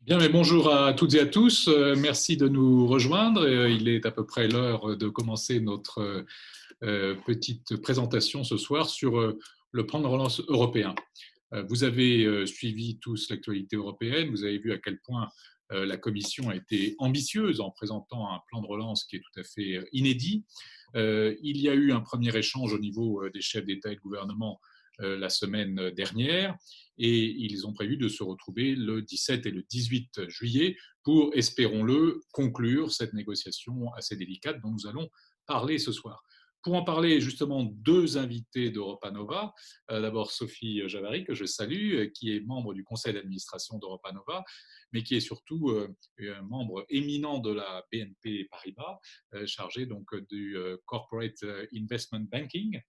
Bien, mais bonjour à toutes et à tous. Merci de nous rejoindre. Il est à peu près l'heure de commencer notre petite présentation ce soir sur le plan de relance européen. Vous avez suivi tous l'actualité européenne. Vous avez vu à quel point la Commission a été ambitieuse en présentant un plan de relance qui est tout à fait inédit. Il y a eu un premier échange au niveau des chefs d'État et de gouvernement la semaine dernière et ils ont prévu de se retrouver le 17 et le 18 juillet pour, espérons-le, conclure cette négociation assez délicate dont nous allons parler ce soir. Pour en parler, justement, deux invités d'Europa Nova. D'abord, Sophie Javary, que je salue, qui est membre du conseil d'administration d'Europa Nova, mais qui est surtout un membre éminent de la BNP Paribas, chargé donc du Corporate Investment Banking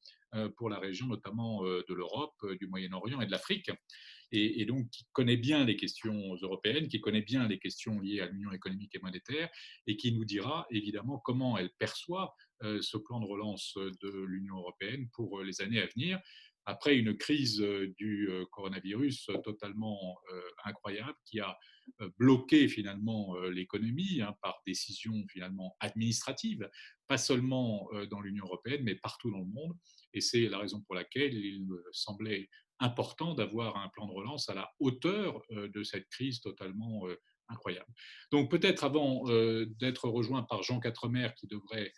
pour la région notamment de l'Europe, du Moyen-Orient et de l'Afrique. Et donc qui connaît bien les questions européennes, qui connaît bien les questions liées à l'union économique et monétaire, et qui nous dira évidemment comment elle perçoit ce plan de relance de l'Union européenne pour les années à venir, après une crise du coronavirus totalement incroyable qui a bloqué finalement l'économie par décision finalement administrative, pas seulement dans l'Union européenne, mais partout dans le monde. Et c'est la raison pour laquelle il me semblait important d'avoir un plan de relance à la hauteur de cette crise totalement incroyable. Donc peut-être avant d'être rejoint par Jean Quatremer, qui devrait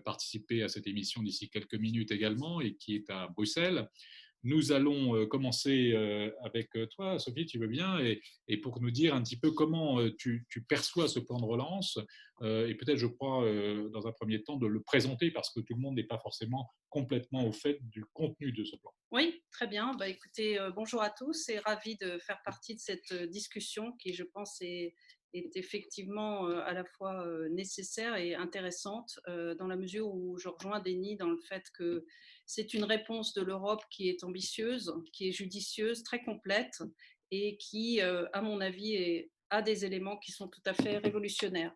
participer à cette émission d'ici quelques minutes également et qui est à Bruxelles, nous allons commencer avec toi, Sophie, tu veux bien, et pour nous dire un petit peu comment tu perçois ce plan de relance, et peut-être, je crois, dans un premier temps, de le présenter, parce que tout le monde n'est pas forcément complètement au fait du contenu de ce plan. Oui, très bien. Écoutez, bonjour à tous et ravi de faire partie de cette discussion qui, je pense, est effectivement à la fois nécessaire et intéressante dans la mesure où je rejoins Denis dans le fait que c'est une réponse de l'Europe qui est ambitieuse, qui est judicieuse, très complète et qui, à mon avis, a des éléments qui sont tout à fait révolutionnaires.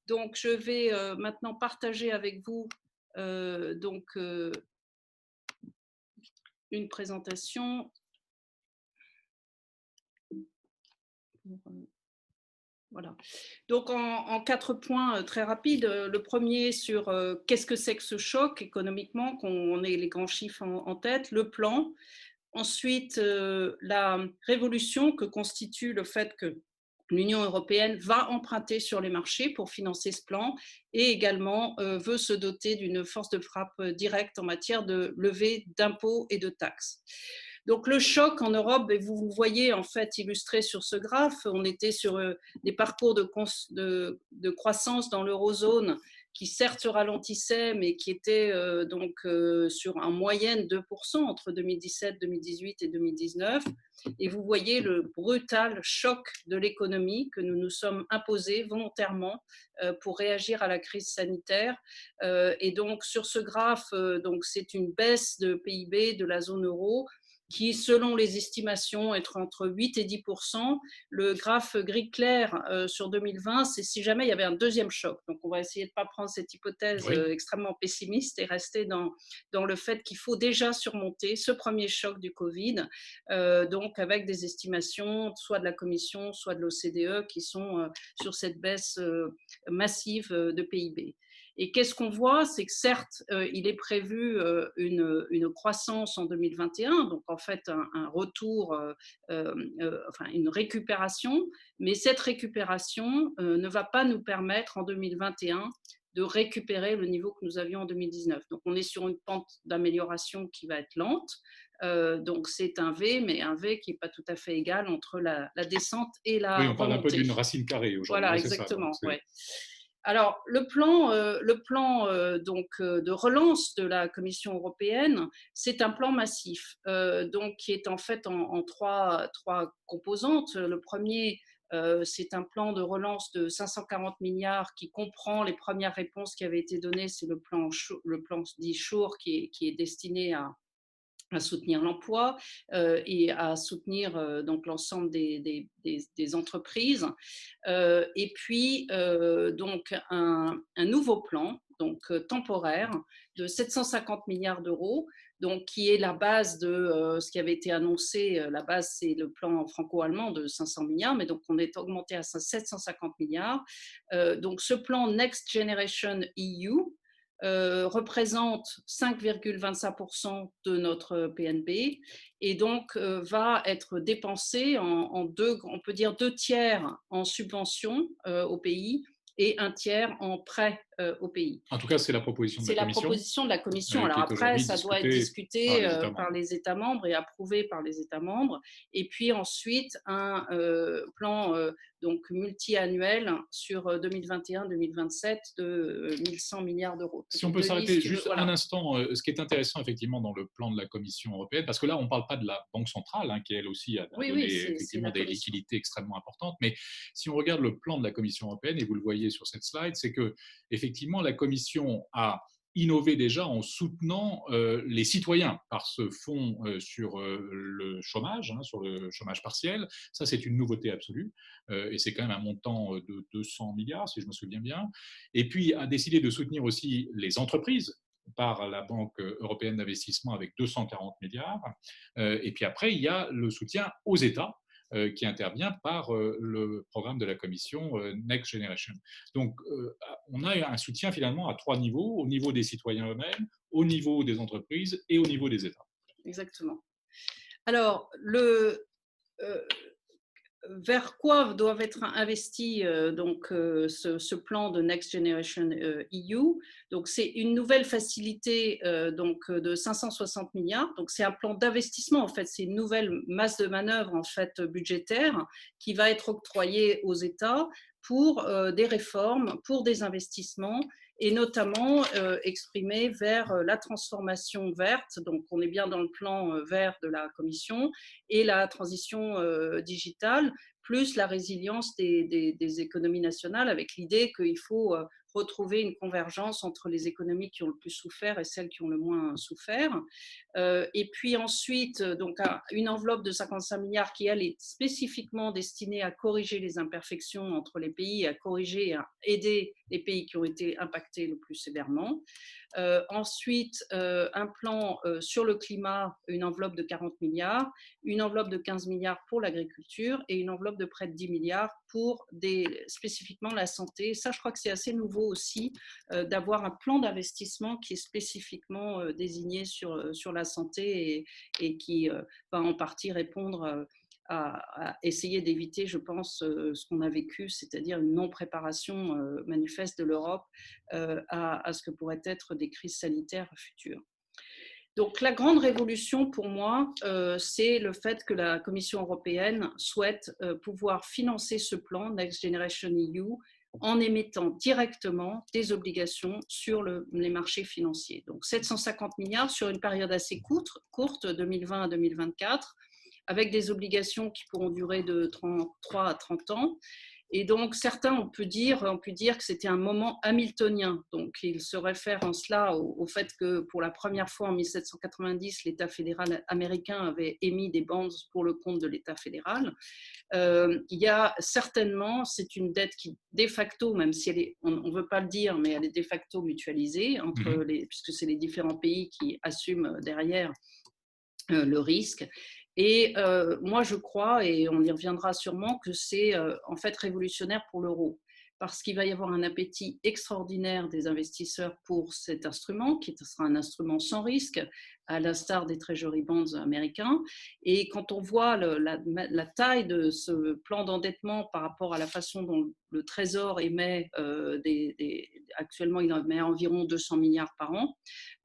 Donc, je vais maintenant partager avec vous une présentation. Voilà. Donc, en 4 points très rapides. Le premier sur qu'est-ce que c'est que ce choc économiquement, qu'on ait les grands chiffres en tête, le plan. Ensuite, la révolution que constitue le fait que l'Union européenne va emprunter sur les marchés pour financer ce plan et également veut se doter d'une force de frappe directe en matière de levée d'impôts et de taxes. Donc le choc en Europe, et vous le voyez en fait illustré sur ce graphe, on était sur des parcours de croissance dans l'eurozone qui certes ralentissaient, mais qui étaient sur en moyenne 2% entre 2017, 2018 et 2019. Et vous voyez le brutal choc de l'économie que nous nous sommes imposés volontairement pour réagir à la crise sanitaire. Et donc sur ce graphe, c'est une baisse de PIB de la zone euro qui, selon les estimations, est entre 8 et 10%. Le graphe gris clair sur 2020, c'est si jamais il y avait un deuxième choc. Donc, on va essayer de ne pas prendre cette hypothèse Oui. extrêmement pessimiste et rester dans le fait qu'il faut déjà surmonter ce premier choc du Covid, donc avec des estimations soit de la Commission, soit de l'OCDE qui sont sur cette baisse massive de PIB. Et qu'est-ce qu'on voit? C'est que certes, il est prévu une croissance en 2021, donc en fait un retour, enfin une récupération, mais cette récupération ne va pas nous permettre en 2021 de récupérer le niveau que nous avions en 2019. Donc on est sur une pente d'amélioration qui va être lente. Donc c'est un V, mais un V qui n'est pas tout à fait égal entre la descente et Oui, la on parle un peu remontée. d'une racine carrée aujourd'hui. Voilà, Oui, c'est ça. exactement. Ouais. Alors, le plan de relance de la Commission européenne, c'est un plan massif, donc qui est en fait en trois composantes. Le premier, c'est un plan de relance de 540 milliards qui comprend les premières réponses qui avaient été données. C'est le plan dit SURE qui est destiné à soutenir l'emploi et à soutenir donc l'ensemble des entreprises. Et puis donc un nouveau plan donc temporaire de 750 milliards d'euros. donc qui est la base de ce qui avait été annoncé. La base, c'est le plan franco-allemand de 500 milliards, mais donc on est augmenté à 750 milliards. Donc ce plan Next Generation EU représente 5,25% de notre PNB et donc va être dépensé en deux, on peut dire 2 tiers en subventions au pays et 1 tiers en prêts au pays. En tout cas, c'est la proposition de la Commission. C'est la proposition de la Commission. Alors qui est après, ça doit être discuté par les États membres et approuvé par les États membres. Et puis ensuite, un plan donc multi-annuel sur 2021-2027 de 1100 milliards d'euros. Si on peut s'arrêter juste un instant, ce qui est intéressant effectivement dans le plan de la Commission européenne, parce que là, on ne parle pas de la Banque centrale, qui elle aussi a donné effectivement des liquidités extrêmement importantes, mais si on regarde le plan de la Commission européenne, et vous le voyez sur cette slide, c'est que effectivement la Commission a innové déjà en soutenant les citoyens par ce fonds sur le chômage, sur le chômage partiel. Ça, c'est une nouveauté absolue, et c'est quand même un montant de 200 milliards, si je me souviens bien. Et puis, a décidé de soutenir aussi les entreprises par la Banque européenne d'investissement avec 240 milliards. Et puis après, il y a le soutien aux États, qui intervient par le programme de la Commission Next Generation. Donc, on a un soutien finalement à 3 niveaux, au niveau des citoyens eux-mêmes, au niveau des entreprises et au niveau des États. Exactement. Alors, vers quoi doivent être investis ce plan de Next Generation EU. Donc c'est une nouvelle facilité de 560 milliards. Donc c'est un plan d'investissement en fait, c'est une nouvelle masse de manœuvre en fait budgétaire qui va être octroyée aux États pour des réformes, pour des investissements et notamment exprimé vers la transformation verte, donc on est bien dans le plan vert de la Commission, et la transition digitale, plus la résilience des économies nationales, avec l'idée qu'il faut retrouver une convergence entre les économies qui ont le plus souffert et celles qui ont le moins souffert. Et puis ensuite, donc, une enveloppe de 55 milliards qui, elle, est spécifiquement destinée à corriger les imperfections entre les pays, à corriger et à aider les pays qui ont été impactés le plus sévèrement. Ensuite, un plan sur le climat, une enveloppe de 40 milliards, une enveloppe de 15 milliards pour l'agriculture et une enveloppe de près de 10 milliards pour spécifiquement la santé. Ça, je crois que c'est assez nouveau aussi d'avoir un plan d'investissement qui est spécifiquement désigné sur la santé et qui va en partie répondre à essayer d'éviter, je pense, ce qu'on a vécu, c'est-à-dire une non-préparation manifeste de l'Europe à ce que pourraient être des crises sanitaires futures. Donc la grande révolution pour moi, c'est le fait que la Commission européenne souhaite pouvoir financer ce plan Next Generation EU en émettant directement des obligations sur les marchés financiers. Donc 750 milliards sur une période assez courte 2020 à 2024, avec des obligations qui pourront durer de 33 à 30 ans. Et donc, certains ont pu dire que c'était un moment hamiltonien. Donc, ils se réfèrent en cela au fait que pour la première fois en 1790, l'État fédéral américain avait émis des bonds pour le compte de l'État fédéral. Il y a certainement, c'est une dette qui, de facto, même si elle est, on ne veut pas le dire, mais elle est de facto mutualisée, puisque c'est les différents pays qui assument derrière le risque. Et moi, je crois, et on y reviendra sûrement, que c'est en fait révolutionnaire pour l'euro, parce qu'il va y avoir un appétit extraordinaire des investisseurs pour cet instrument, qui sera un instrument sans risque, à l'instar des Treasury Bonds américains. Et quand on voit la taille de ce plan d'endettement par rapport à la façon dont le Trésor émet, actuellement il en émet environ 200 milliards par an,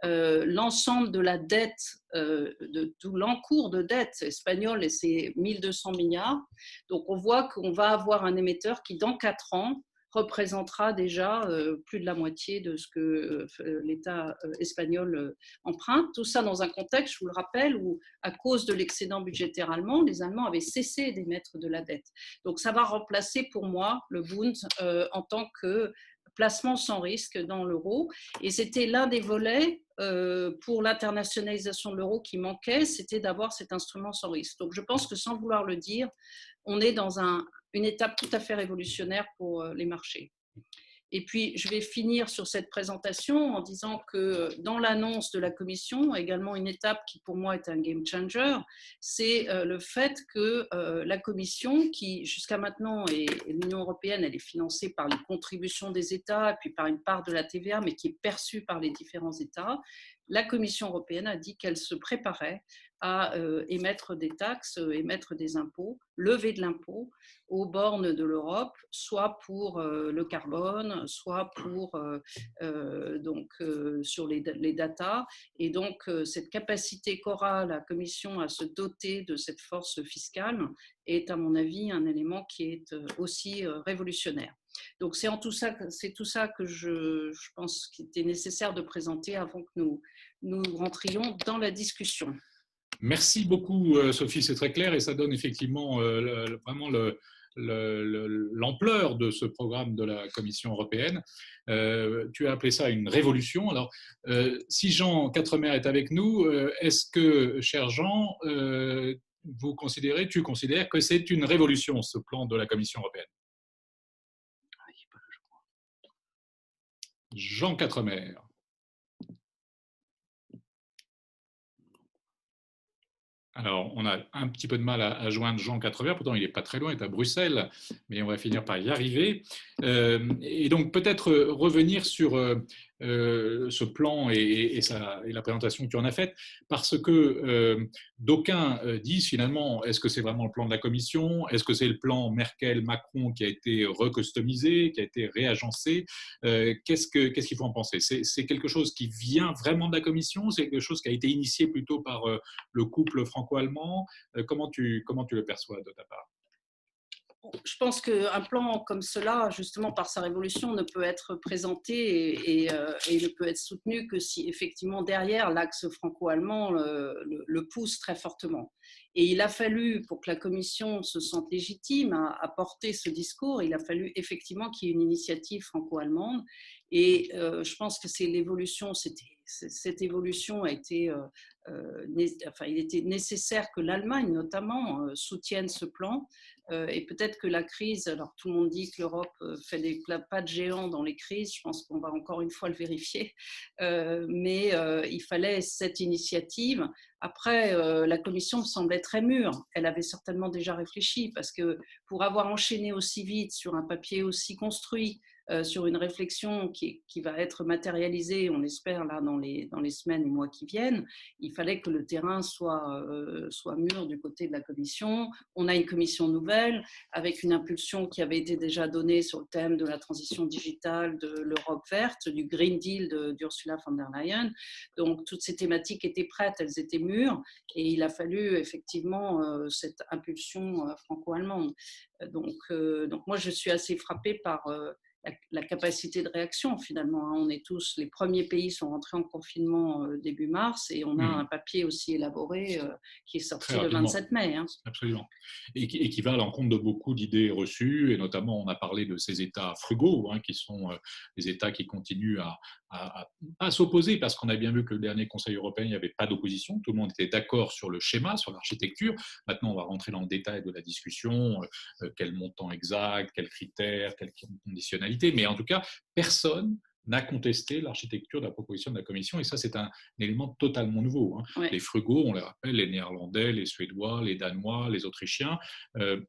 l'ensemble de la dette, de tout l'encours de dette espagnole, c'est 1200 milliards. Donc on voit qu'on va avoir un émetteur qui, dans 4 ans, représentera déjà plus de la moitié de ce que l'État espagnol emprunte. Tout ça dans un contexte, je vous le rappelle, où à cause de l'excédent budgétaire allemand, les Allemands avaient cessé d'émettre de la dette. Donc ça va remplacer pour moi le Bund en tant que placement sans risque dans l'euro. Et c'était l'un des volets pour l'internationalisation de l'euro qui manquait, c'était d'avoir cet instrument sans risque. Donc je pense que sans vouloir le dire, on est dans une étape tout à fait révolutionnaire pour les marchés. Et puis, je vais finir sur cette présentation en disant que dans l'annonce de la Commission, également une étape qui pour moi est un game changer, c'est le fait que la Commission, qui jusqu'à maintenant, et l'Union européenne, elle est financée par les contributions des États et puis par une part de la TVA, mais qui est perçue par les différents États, la Commission européenne a dit qu'elle se préparait à émettre des taxes, émettre des impôts, lever de l'impôt aux bornes de l'Europe, soit pour le carbone, soit pour sur les data. Et donc, cette capacité qu'aura la Commission à se doter de cette force fiscale est, à mon avis, un élément qui est aussi révolutionnaire. Donc, c'est tout ça que je pense qu'il était nécessaire de présenter avant que nous rentrions dans la discussion. Merci beaucoup, Sophie, c'est très clair et ça donne effectivement vraiment l'ampleur de ce programme de la Commission européenne. Tu as appelé ça une révolution. Alors, si Jean Quatremer est avec nous, est-ce que, cher Jean, tu considères que c'est une révolution, ce plan de la Commission européenne? Jean Quatremer. Alors, on a un petit peu de mal à joindre Jean Quatremer, pourtant il n'est pas très loin, il est à Bruxelles, mais on va finir par y arriver. Et donc, peut-être revenir sur ce plan et la présentation que tu en as faite, parce que d'aucuns disent finalement, est-ce que c'est vraiment le plan de la Commission? Est-ce que c'est le plan Merkel-Macron qui a été recustomisé, qui a été réagencé? Qu'est-ce qu'il faut en penser? C'est quelque chose qui vient vraiment de la Commission? C'est quelque chose qui a été initié plutôt par le couple franco-allemand? Comment tu le perçois de ta part? Je pense qu'un plan comme cela, justement par sa révolution, ne peut être présenté et ne peut être soutenu que si effectivement derrière l'axe franco-allemand le pousse très fortement. Et il a fallu, pour que la Commission se sente légitime à porter ce discours, il a fallu effectivement qu'il y ait une initiative franco-allemande. Et je pense que c'est l'évolution, cette évolution a été, il était nécessaire que l'Allemagne notamment soutienne ce plan. Et peut-être que la crise, alors tout le monde dit que l'Europe fait des pas de géant dans les crises, je pense qu'on va encore une fois le vérifier, mais il fallait cette initiative. Après, la Commission me semblait très mûre, elle avait certainement déjà réfléchi, parce que pour avoir enchaîné aussi vite sur un papier aussi construit, sur une réflexion qui va être matérialisée, on l'espère, là, dans les semaines et mois qui viennent, il fallait que le terrain soit mûr du côté de la Commission. On a une commission nouvelle, avec une impulsion qui avait été déjà donnée sur le thème de la transition digitale, de l'Europe verte, du Green Deal d'Ursula von der Leyen. Donc, toutes ces thématiques étaient prêtes, elles étaient mûres, et il a fallu effectivement cette impulsion franco-allemande. Donc, moi, je suis assez frappée par la capacité de réaction finalement. On est tous, les premiers pays sont rentrés en confinement début mars, et on a un papier aussi élaboré qui est sorti le 27 mai. Absolument. Et qui va à l'encontre de beaucoup d'idées reçues, et notamment on a parlé de ces États frugaux, qui sont des États qui continuent à s'opposer, parce qu'on a bien vu que le dernier Conseil européen, il n'y avait pas d'opposition, tout le monde était d'accord sur le schéma, sur l'architecture. Maintenant, on va rentrer dans le détail de la discussion, quel montant exact, quels critères, quelles conditionnalités, mais en tout cas, personne n'a contesté l'architecture de la proposition de la Commission, et ça, c'est un élément totalement nouveau. Ouais. Les frugaux, on les rappelle, les Néerlandais, les Suédois, les Danois, les Autrichiens,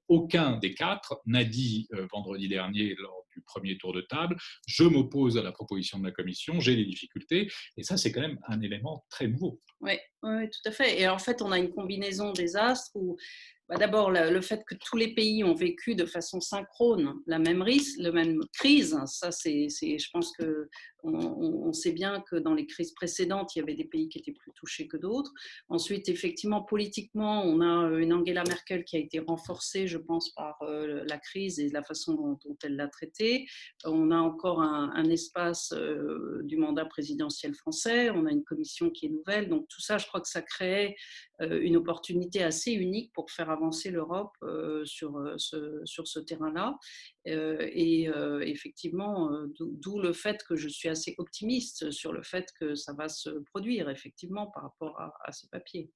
aucun des quatre n'a dit vendredi dernier, lors du premier tour de table, je m'oppose à la proposition de la Commission, j'ai des difficultés, et ça, c'est quand même un élément très nouveau. Oui, tout à fait. Et en fait, on a une combinaison des astres où d'abord, le fait que tous les pays ont vécu de façon synchrone la même crise, ça, je pense qu'on sait bien que dans les crises précédentes, il y avait des pays qui étaient plus touchés que d'autres. Ensuite, effectivement, politiquement, on a une Angela Merkel qui a été renforcée, je pense, par la crise et la façon dont elle l'a traitée. On a encore un espace du mandat présidentiel français, on a une commission qui est nouvelle. Donc tout ça, je crois que ça crée une opportunité assez unique pour faire avancer l'Europe sur ce terrain-là. Et effectivement, d'où le fait que je suis assez optimiste sur le fait que ça va se produire, effectivement, par rapport à ce papier.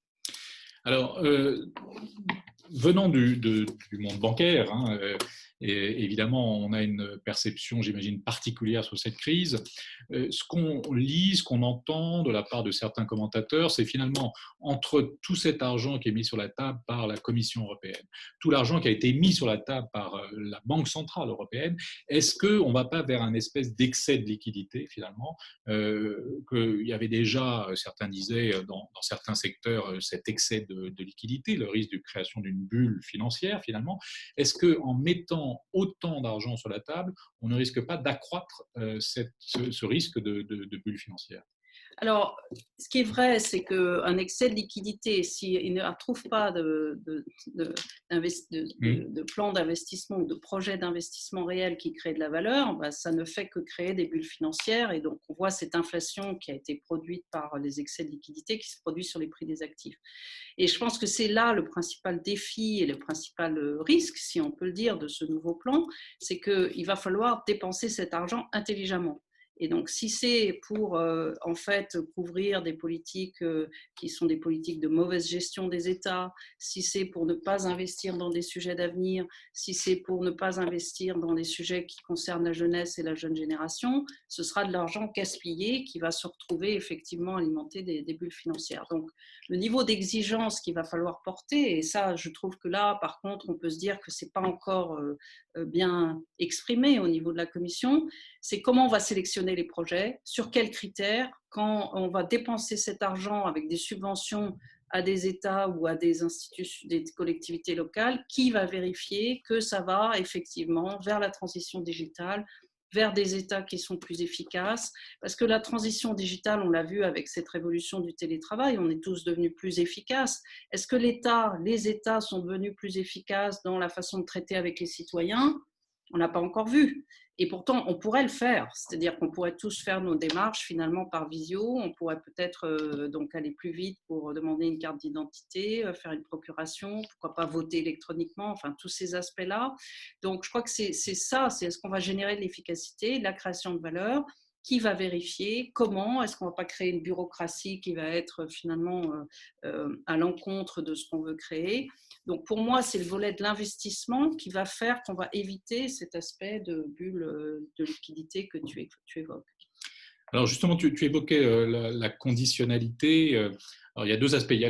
Alors, venant du monde bancaire, hein, et évidemment, on a une perception, j'imagine, particulière sur cette crise. Ce qu'on lit, ce qu'on entend de la part de certains commentateurs, c'est finalement entre tout cet argent qui est mis sur la table par la Commission européenne, tout l'argent qui a été mis sur la table par la Banque centrale européenne, est-ce qu'on ne va pas vers un espèce d'excès de liquidité finalement, qu'il y avait déjà, certains disaient, dans certains secteurs, cet excès de liquidité, le risque de création d'une bulle financière finalement. Est-ce qu'en mettant autant d'argent sur la table, on ne risque pas d'accroître ce risque de bulle financière? Alors, ce qui est vrai, c'est qu'un excès de liquidité, s'il ne trouve pas de plan d'investissement ou de projet d'investissement réel qui crée de la valeur, bah, ça ne fait que créer des bulles financières. Et donc, on voit cette inflation qui a été produite par les excès de liquidité qui se produit sur les prix des actifs. Et je pense que c'est là le principal défi et le principal risque, si on peut le dire, de ce nouveau plan, c'est qu'il va falloir dépenser cet argent intelligemment. Et donc, si c'est pour en fait couvrir des politiques qui sont des politiques de mauvaise gestion des États, si c'est pour ne pas investir dans des sujets d'avenir, si c'est pour ne pas investir dans des sujets qui concernent la jeunesse et la jeune génération, ce sera de l'argent gaspillé qui va se retrouver effectivement alimenter des bulles financières. Donc, le niveau d'exigence qu'il va falloir porter, et ça, je trouve que là, par contre, on peut se dire que ce n'est pas encore bien exprimé au niveau de la Commission, c'est comment on va sélectionner les projets, sur quels critères, quand on va dépenser cet argent avec des subventions à des États ou à des institutions, des collectivités locales, qui va vérifier que ça va effectivement vers la transition digitale, vers des États qui sont plus efficaces. Parce que la transition digitale, on l'a vu avec cette révolution du télétravail, on est tous devenus plus efficaces. Est-ce que les États sont devenus plus efficaces dans la façon de traiter avec les citoyens? On n'a pas encore vu. Et pourtant, on pourrait le faire, c'est-à-dire qu'on pourrait tous faire nos démarches finalement par visio, on pourrait peut-être donc aller plus vite pour demander une carte d'identité, faire une procuration, pourquoi pas voter électroniquement, enfin tous ces aspects-là. Donc je crois que c'est ça, c'est est-ce qu'on va générer de l'efficacité, de la création de valeur, qui va vérifier, comment, est-ce qu'on ne va pas créer une bureaucratie qui va être finalement à l'encontre de ce qu'on veut créer. Donc pour moi, c'est le volet de l'investissement qui va faire qu'on va éviter cet aspect de bulle de liquidité que tu évoques. Alors justement, tu évoquais la conditionnalité. Alors, il y a deux aspects. Il y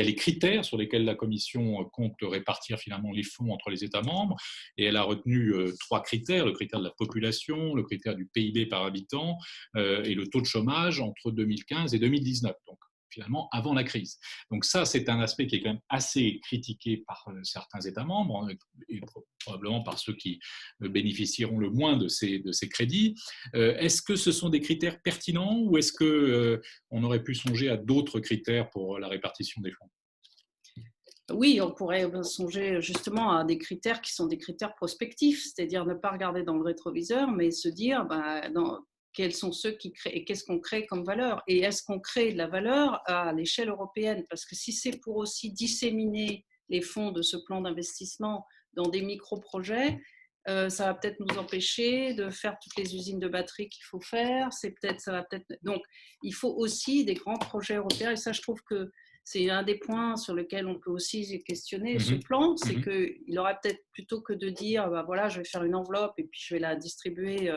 a les critères sur lesquels la Commission compte répartir finalement les fonds entre les États membres. Et elle a retenu trois critères, le critère de la population, le critère du PIB par habitant et le taux de chômage entre 2015 et 2019. Donc, finalement, avant la crise. Donc ça, c'est un aspect qui est quand même assez critiqué par certains États membres, et probablement par ceux qui bénéficieront le moins de ces crédits. Est-ce que ce sont des critères pertinents ou est-ce qu'on aurait pu songer à d'autres critères pour la répartition des fonds? Oui, on pourrait songer justement à des critères qui sont des critères prospectifs, c'est-à-dire ne pas regarder dans le rétroviseur, mais se dire quels sont ceux qui créent et qu'est-ce qu'on crée comme valeur. Et est-ce qu'on crée de la valeur à l'échelle européenne? Parce que si c'est pour aussi disséminer les fonds de ce plan d'investissement dans des micro-projets, ça va peut-être nous empêcher de faire toutes les usines de batteries qu'il faut faire. Donc, il faut aussi des grands projets européens. Et ça, je trouve que c'est un des points sur lesquels on peut aussi questionner ce plan, c'est qu'il aurait peut-être, plutôt que de dire, voilà, je vais faire une enveloppe et puis je vais la distribuer,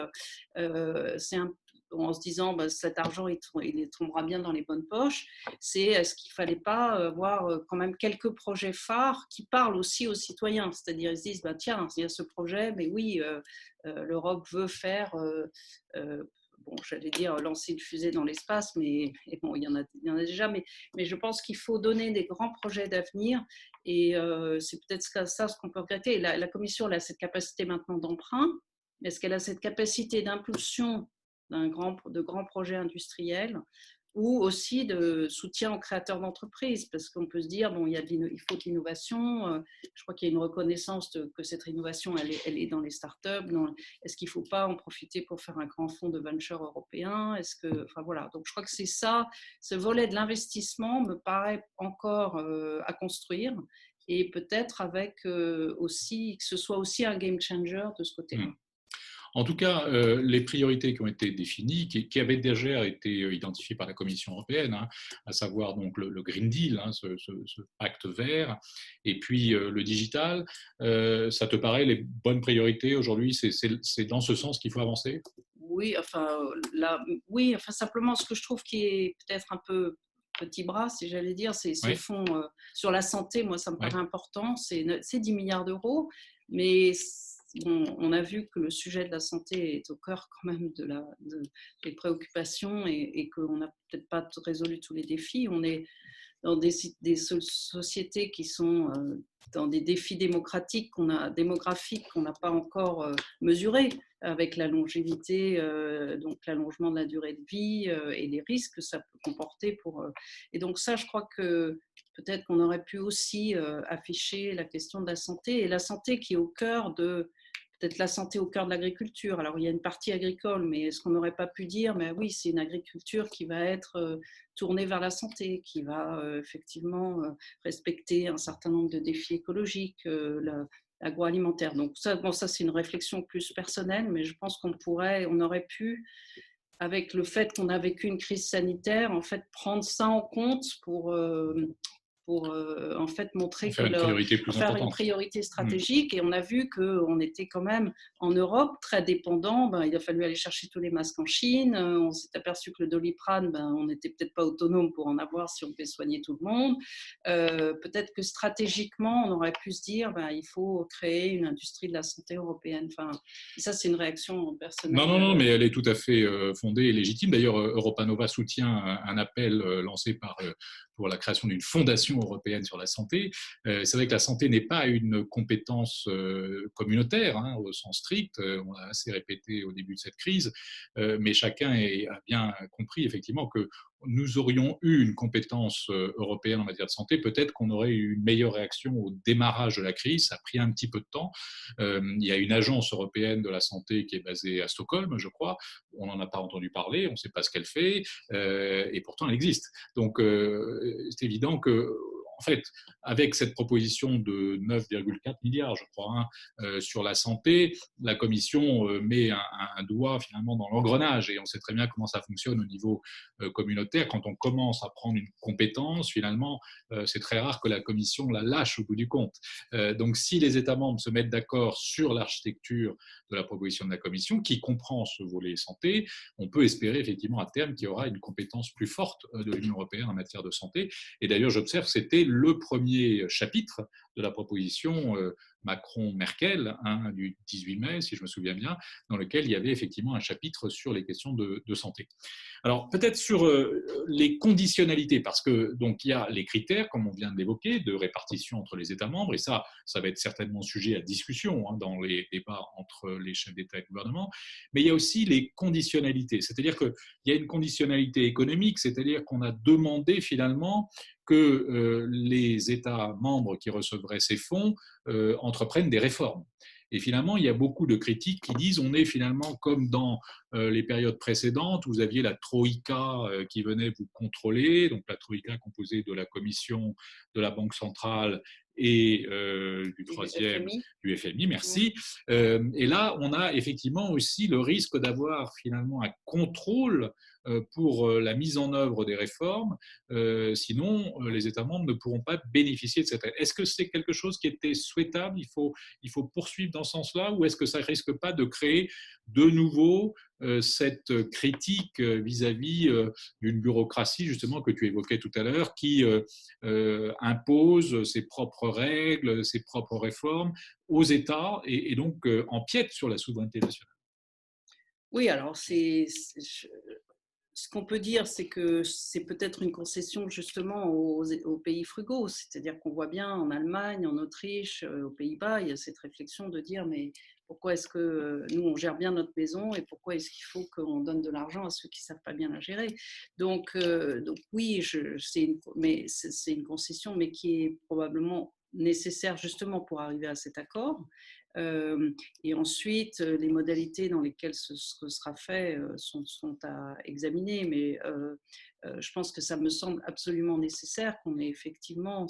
en se disant, cet argent, il tombera bien dans les bonnes poches, c'est est-ce qu'il ne fallait pas avoir quand même quelques projets phares qui parlent aussi aux citoyens, c'est-à-dire ils se disent, tiens, il y a ce projet, mais oui, l'Europe veut faire j'allais dire lancer une fusée dans l'espace, mais bon, il y en a déjà, mais je pense qu'il faut donner des grands projets d'avenir et c'est peut-être ça ce qu'on peut regretter. La Commission elle a cette capacité maintenant d'emprunt, mais est-ce qu'elle a cette capacité d'impulsion de grands projets industriels ou aussi de soutien aux créateurs d'entreprises, parce qu'on peut se dire, il faut de l'innovation, je crois qu'il y a une reconnaissance que cette innovation, elle est dans les startups, est-ce qu'il ne faut pas en profiter pour faire un grand fonds de venture européen, voilà, donc je crois que c'est ça, ce volet de l'investissement me paraît encore à construire, et peut-être avec aussi, que ce soit aussi un game changer de ce côté-là. En tout cas, les priorités qui ont été définies, qui avaient déjà été identifiées par la Commission européenne, hein, à savoir donc le Green Deal, hein, ce pacte vert, et puis le digital, ça te paraît les bonnes priorités aujourd'hui? C'est dans ce sens qu'il faut avancer? Oui, enfin, là, oui, enfin, simplement, ce que je trouve qui est peut-être un peu petit bras, si j'allais dire, c'est ce Oui, fonds sur la santé. Moi, ça me paraît oui. important. C'est 10 milliards d'euros, mais on a vu que le sujet de la santé est au cœur quand même des préoccupations et qu'on n'a peut-être pas résolu tous les défis. On est dans des sociétés qui sont dans des défis démographiques qu'on n'a pas encore mesurés, avec la longévité, donc l'allongement de la durée de vie et les risques que ça peut comporter et donc ça, je crois que peut-être qu'on aurait pu aussi afficher la question de la santé, et la santé qui est au cœur de peut-être la santé au cœur de l'agriculture. Alors, il y a une partie agricole, mais est-ce qu'on n'aurait pas pu dire, mais oui, c'est une agriculture qui va être tournée vers la santé, qui va effectivement respecter un certain nombre de défis écologiques, l'agroalimentaire. Donc ça, bon, ça c'est une réflexion plus personnelle, mais je pense on aurait pu, avec le fait qu'on a vécu une crise sanitaire, en fait, prendre ça en compte pour en fait montrer que Faire une priorité plus faire une importante. priorité Hmm. stratégique. Et on a vu qu'on était quand même en Europe très dépendant. Il a fallu aller chercher tous les masques en Chine. On s'est aperçu que le Doliprane, on n'était peut-être pas autonome pour en avoir si on devait soigner tout le monde. Peut-être que stratégiquement, on aurait pu se dire il faut créer une industrie de la santé européenne. Enfin, ça, c'est une réaction Non, non, non, personnelle. mais elle est tout à fait fondée et légitime. D'ailleurs, Europa Nova soutient un appel lancé pour la création d'une fondation européenne sur la santé. C'est vrai que la santé n'est pas une compétence communautaire, hein, au sens strict. On l'a assez répété au début de cette crise, mais chacun a bien compris effectivement que nous aurions eu une compétence européenne en matière de santé, peut-être qu'on aurait eu une meilleure réaction au démarrage de la crise. Ça a pris un petit peu de temps. Il y a une agence européenne de la santé qui est basée à Stockholm, je crois. On n'en a pas entendu parler, on ne sait pas ce qu'elle fait, et pourtant elle existe. Donc c'est évident que en fait, avec cette proposition de 9,4 milliards, je crois, hein, sur la santé, la Commission met un doigt finalement dans l'engrenage, et on sait très bien comment ça fonctionne au niveau communautaire. Quand on commence à prendre une compétence, finalement, c'est très rare que la Commission la lâche au bout du compte. Donc, si les États membres se mettent d'accord sur l'architecture de la proposition de la Commission, qui comprend ce volet santé, on peut espérer effectivement à terme qu'il y aura une compétence plus forte de l'Union européenne en matière de santé. Et d'ailleurs, j'observe que c'était le premier chapitre de la proposition Macron-Merkel, hein, du 18 mai, si je me souviens bien, dans lequel il y avait effectivement un chapitre sur les questions de santé. Alors, peut-être sur les conditionnalités, parce que donc il y a les critères, comme on vient de l'évoquer, de répartition entre les États membres, et ça va être certainement sujet à discussion, hein, dans les débats entre les chefs d'État et de gouvernement. Mais il y a aussi les conditionnalités, c'est-à-dire qu'il y a une conditionnalité économique, c'est-à-dire qu'on a demandé finalement que les États membres qui recevraient ces fonds entreprennent des réformes. Et finalement, il y a beaucoup de critiques qui disent on est finalement comme dans les périodes précédentes, où vous aviez la Troïka qui venait vous contrôler, donc la Troïka composée de la Commission, de la Banque centrale et du troisième, FMI. du FMI, merci. Et là, on a effectivement aussi le risque d'avoir finalement un contrôle pour la mise en œuvre des réformes, sinon les États membres ne pourront pas bénéficier de cette aide. Est-ce que c'est quelque chose qui était souhaitable? Il faut poursuivre dans ce sens-là, ou est-ce que ça ne risque pas de créer de nouveau cette critique vis-à-vis d'une bureaucratie, justement, que tu évoquais tout à l'heure, qui impose ses propres règles, ses propres réformes aux États, et donc empiète sur la souveraineté nationale? Oui, alors ce qu'on peut dire, c'est que c'est peut-être une concession justement aux pays frugaux. C'est-à-dire qu'on voit bien en Allemagne, en Autriche, aux Pays-Bas, il y a cette réflexion de dire mais pourquoi est-ce que nous, on gère bien notre maison et pourquoi est-ce qu'il faut qu'on donne de l'argent à ceux qui ne savent pas bien la gérer? Donc oui, c'est une concession, mais qui est probablement nécessaire justement pour arriver à cet accord. Et ensuite, les modalités dans lesquelles ce sera fait sont à examiner. Mais je pense que ça me semble absolument nécessaire qu'on ait effectivement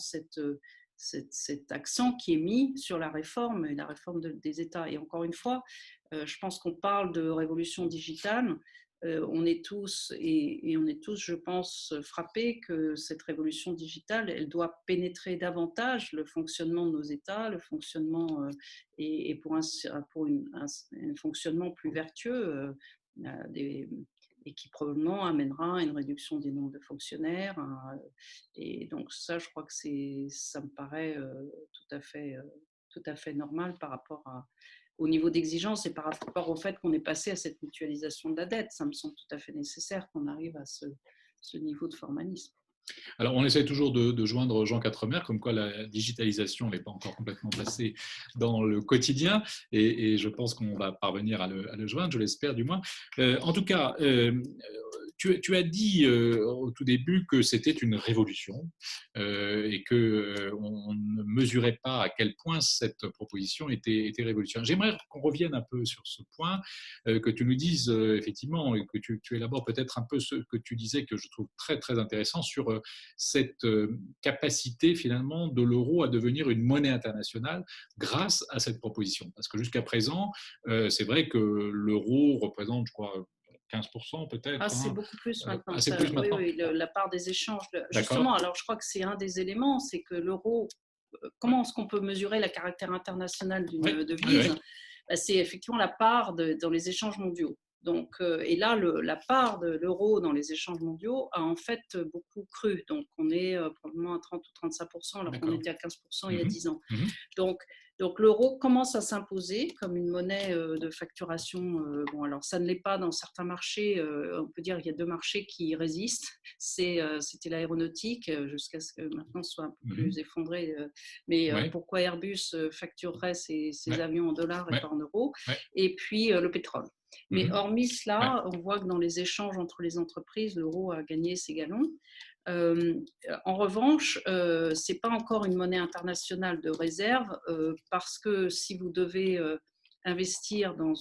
cet accent qui est mis sur la réforme et la réforme des États. Et encore une fois, je pense qu'on parle de révolution digitale. On est tous, et on est tous, je pense, frappés que cette révolution digitale, elle doit pénétrer davantage le fonctionnement de nos États, le fonctionnement, et pour un fonctionnement plus vertueux, des, et qui probablement amènera à une réduction des nombres de fonctionnaires. Et donc ça, je crois que ça me paraît tout à fait normal par rapport au niveau d'exigence et par rapport au fait qu'on est passé à cette mutualisation de la dette. Ça me semble tout à fait nécessaire qu'on arrive à ce niveau de formalisme. Alors, on essaie toujours de joindre Jean Quatremer, comme quoi la digitalisation n'est pas encore complètement passée dans le quotidien, et je pense qu'on va parvenir à le joindre, je l'espère du moins. En tout cas, tu as dit au tout début que c'était une révolution et qu'on ne mesurait pas à quel point cette proposition était révolutionnaire. J'aimerais qu'on revienne un peu sur ce point, que tu nous dises effectivement, et que tu élabores peut-être un peu ce que tu disais, que je trouve très très intéressant, sur cette capacité finalement de l'euro à devenir une monnaie internationale grâce à cette proposition. Parce que jusqu'à présent, c'est vrai que l'euro représente, je crois, 15% peut-être. Ah, c'est beaucoup plus maintenant. C'est plus maintenant. Oui, la part des échanges. Justement, D'accord. alors je crois que c'est un des éléments, c'est que l'euro, comment est-ce qu'on peut mesurer le caractère international d'une devise? C'est effectivement la part dans les échanges mondiaux. Donc, et là, la part de l'euro dans les échanges mondiaux a en fait beaucoup cru. Donc, on est probablement à 30 ou 35%, alors qu'on était à 15% il y a 10 ans. Donc l'euro commence à s'imposer comme une monnaie de facturation. Bon, alors ça ne l'est pas dans certains marchés. On peut dire qu'il y a deux marchés qui résistent. C'était l'aéronautique, jusqu'à ce que maintenant ce soit un peu plus effondré. Mais pourquoi Airbus facturerait ses avions en dollars et pas en euros? Et puis le pétrole. Mais hormis cela, on voit que dans les échanges entre les entreprises, l'euro a gagné ses galons. En revanche, ce n'est pas encore une monnaie internationale de réserve parce que si vous devez investir dans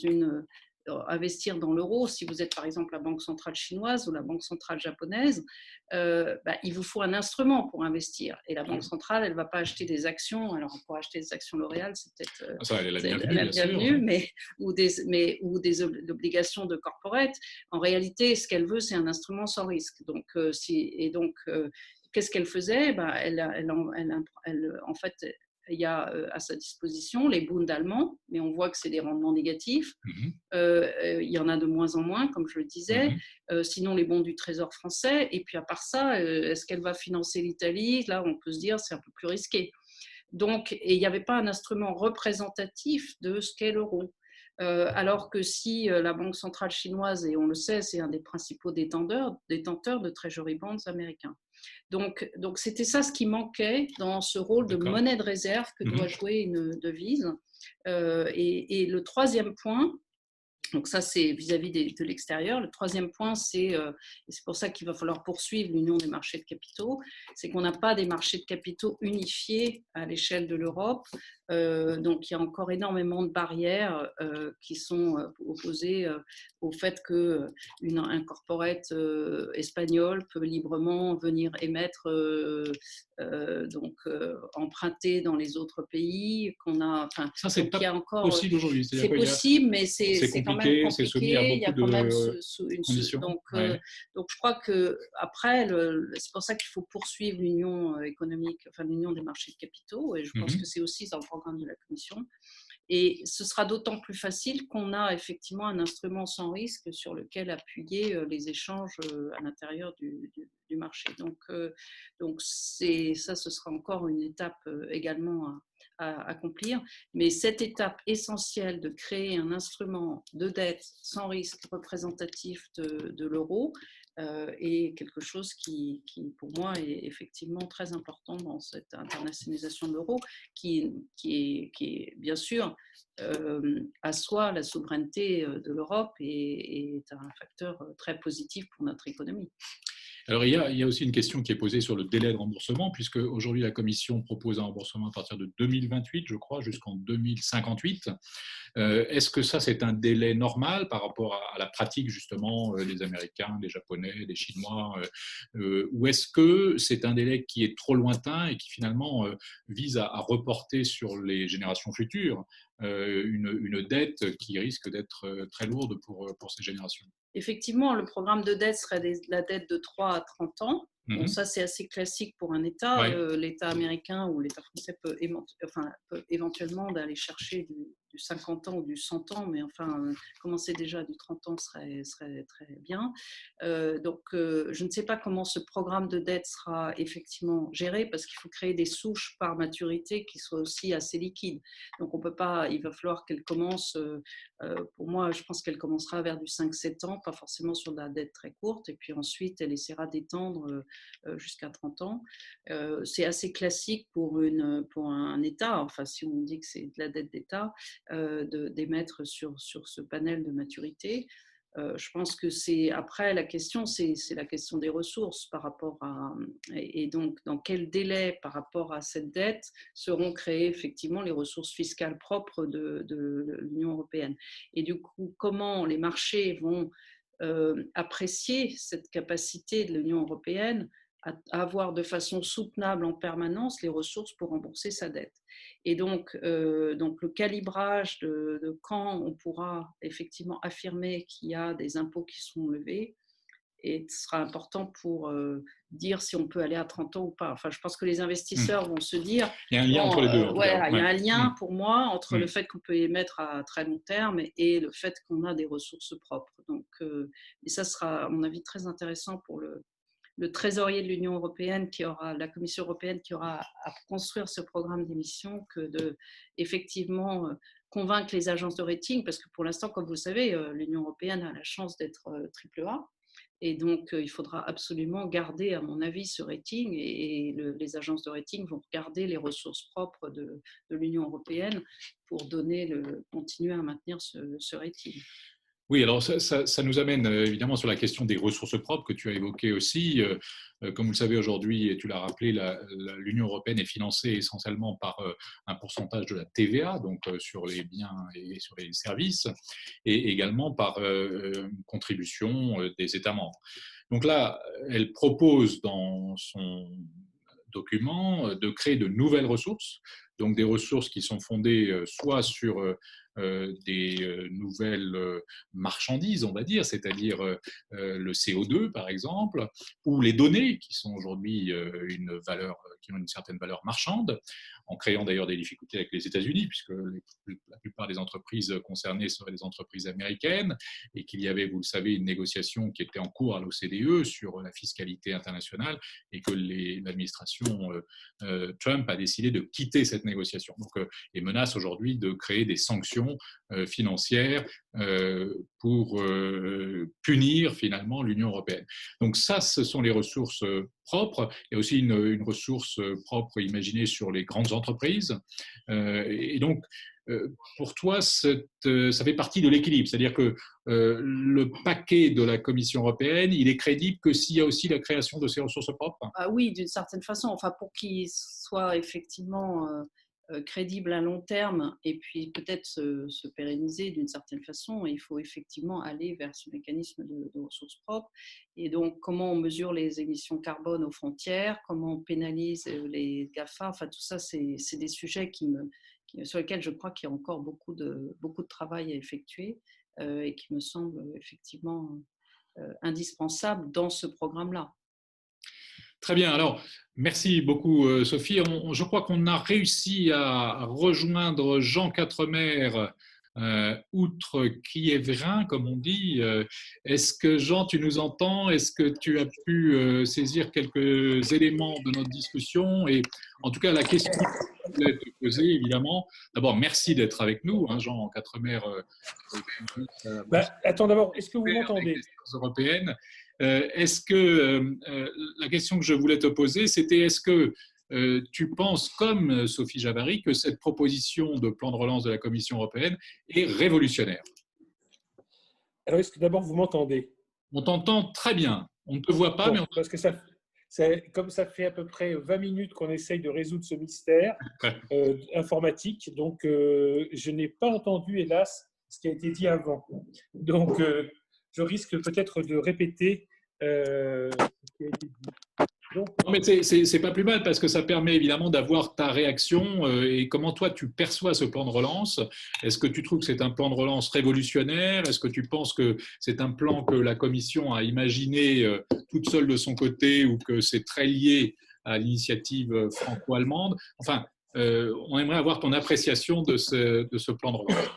l'euro, si vous êtes par exemple la banque centrale chinoise ou la banque centrale japonaise, il vous faut un instrument pour investir. Et la banque centrale, elle ne va pas acheter des actions. Alors, pour acheter des actions L'Oréal, c'est peut-être la bienvenue, ou des obligations de corporate. En réalité, ce qu'elle veut, c'est un instrument sans risque. Donc, qu'est-ce qu'elle faisait? En fait, il y a à sa disposition les Bunds allemands, mais on voit que c'est des rendements négatifs. Il y en a de moins en moins, comme je le disais. Sinon, les bons du Trésor français. Et puis, à part ça, est-ce qu'elle va financer l'Italie? Là, on peut se dire c'est un peu plus risqué. Donc, et il n'y avait pas un instrument représentatif de ce qu'est l'euro. Alors que si la Banque centrale chinoise, et on le sait, c'est un des principaux détenteurs de treasury bonds américains. Donc c'était ça ce qui manquait dans ce rôle de monnaie de réserve que doit jouer une devise. Et le troisième point, donc ça c'est vis-à-vis de l'extérieur. Le troisième point, et c'est pour ça qu'il va falloir poursuivre l'union des marchés de capitaux, c'est qu'on n'a pas des marchés de capitaux unifiés à l'échelle de l'Europe. Donc il y a encore énormément de barrières qui sont opposées au fait qu'un corporate espagnol peut librement venir émettre, emprunter dans les autres pays. Ça, c'est pas possible aujourd'hui. C'est possible, mais c'est quand même compliqué. C'est soumis à beaucoup de conditions. Donc je crois que après, c'est pour ça qu'il faut poursuivre l'union économique, l'union des marchés de capitaux. Et je pense que c'est aussi dans le programme de la Commission. Et ce sera d'autant plus facile qu'on a effectivement un instrument sans risque sur lequel appuyer les échanges à l'intérieur du marché. Donc ça, ce sera encore une étape également à accomplir. Mais cette étape essentielle de créer un instrument de dette sans risque représentatif de l'euro est quelque chose qui, pour moi, est effectivement très important dans cette internationalisation de l'euro, qui est bien sûr assoit la souveraineté de l'Europe et est un facteur très positif pour notre économie. Alors, il y a aussi une question qui est posée sur le délai de remboursement, puisque aujourd'hui, la Commission propose un remboursement à partir de 2028, je crois, jusqu'en 2058. Est-ce que ça, c'est un délai normal par rapport à la pratique, justement, des Américains, des Japonais, des Chinois, ou est-ce que c'est un délai qui est trop lointain et qui, finalement, vise à reporter sur les générations futures une dette qui risque d'être très lourde pour ces générations? Effectivement, le programme de dette serait la dette de 3 à 30 ans. Bon, ça, c'est assez classique pour un État. Ouais. L'État américain ou l'État français peut, peut éventuellement d'aller chercher du 50 ans ou du 100 ans, mais enfin, commencer déjà du 30 ans serait très bien. Donc, je ne sais pas comment ce programme de dette sera effectivement géré, parce qu'il faut créer des souches par maturité qui soient aussi assez liquides. Donc, on peut pas, il va falloir qu'elle commence, pour moi, je pense qu'elle commencera vers du 5-7 ans, pas forcément sur de la dette très courte, et puis ensuite, elle essaiera d'étendre jusqu'à 30 ans. C'est assez classique pour un État, enfin, si on dit que c'est de la dette d'État, d'émettre sur ce panel de maturité. Je pense que c'est après la question, c'est la question des ressources par rapport à, et donc dans quel délai par rapport à cette dette seront créées effectivement les ressources fiscales propres de l'Union européenne. Et du coup, comment les marchés vont apprécier cette capacité de l'Union européenne à avoir de façon soutenable en permanence les ressources pour rembourser sa dette. Et donc le calibrage de quand on pourra effectivement affirmer qu'il y a des impôts qui sont levés et sera important pour dire si on peut aller à 30 ans ou pas. Enfin, je pense que les investisseurs vont se dire… Il y a un lien entre les deux, en tout cas. Il y a un lien Ouais. pour moi entre le fait qu'on peut émettre à très long terme et le fait qu'on a des ressources propres. Donc, et ça sera, à mon avis, très intéressant pour le trésorier de l'Union européenne, la Commission européenne qui aura à construire ce programme d'émission, que de effectivement convaincre les agences de rating, parce que pour l'instant, comme vous le savez, l'Union européenne a la chance d'être AAA. Et donc, il faudra absolument garder, à mon avis, ce rating, et les agences de rating vont garder les ressources propres de l'Union européenne pour continuer à maintenir ce rating. Oui, alors ça nous amène évidemment sur la question des ressources propres que tu as évoquées aussi. Comme vous le savez aujourd'hui, et tu l'as rappelé, l'Union européenne est financée essentiellement par un pourcentage de la TVA, donc sur les biens et sur les services, et également par une contribution des États membres. Donc là, elle propose dans son document de créer de nouvelles ressources, donc des ressources qui sont fondées soit sur des nouvelles marchandises, on va dire, c'est-à-dire le CO2 par exemple, ou les données qui sont aujourd'hui qui ont une certaine valeur marchande, en créant d'ailleurs des difficultés avec les États-Unis, puisque la plupart des entreprises concernées seraient des entreprises américaines, et qu'il y avait, vous le savez, une négociation qui était en cours à l'OCDE sur la fiscalité internationale, et que l'administration Trump a décidé de quitter cette négociation. Donc, et menace aujourd'hui de créer des sanctions financières pour punir finalement l'Union européenne. Donc ça, ce sont les ressources propres. Il y a aussi une ressource propre imaginée sur les grandes entreprises. Et donc, pour toi, ça fait partie de l'équilibre. C'est-à-dire que le paquet de la Commission européenne, il est crédible que s'il y a aussi la création de ces ressources propres? Oui, d'une certaine façon. Enfin, pour qu'il soit effectivement crédible à long terme et puis peut-être se pérenniser d'une certaine façon, il faut effectivement aller vers ce mécanisme de ressources propres. Et donc, comment on mesure les émissions carbone aux frontières, comment on pénalise les GAFA, enfin tout ça, c'est des sujets sur lesquels je crois qu'il y a encore beaucoup de travail à effectuer et qui me semblent effectivement indispensables dans ce programme-là. Très bien. Alors, merci beaucoup, Sophie. Je crois qu'on a réussi à rejoindre Jean Quatremer, outre Quiévrain, comme on dit. Est-ce que, Jean, tu nous entends? Est-ce que tu as pu saisir quelques éléments de notre discussion? Et en tout cas, la question que je voulais te poser, évidemment, d'abord, merci d'être avec nous, hein, Jean Quatremer. Attends, d'abord, est-ce que vous m'entendez? Européennes. Est-ce que la question que je voulais te poser, c'était est-ce que tu penses, comme Sophie Javary, que cette proposition de plan de relance de la Commission européenne est révolutionnaire? Alors, est-ce que d'abord vous m'entendez? On t'entend très bien. On ne te voit pas, Bon, mais on... parce que comme ça fait à peu près 20 minutes qu'on essaye de résoudre ce mystère informatique, donc je n'ai pas entendu, hélas, ce qui a été dit avant. Donc, je risque peut-être de répéter ce qui a été dit. Donc, Non, mais c'est pas plus mal parce que ça permet évidemment d'avoir ta réaction et comment toi tu perçois ce plan de relance. Est-ce que tu trouves que c'est un plan de relance révolutionnaire? Est-ce que tu penses que c'est un plan que la Commission a imaginé toute seule de son côté ou que c'est très lié à l'initiative franco-allemande? Enfin, on aimerait avoir ton appréciation de ce plan de relance.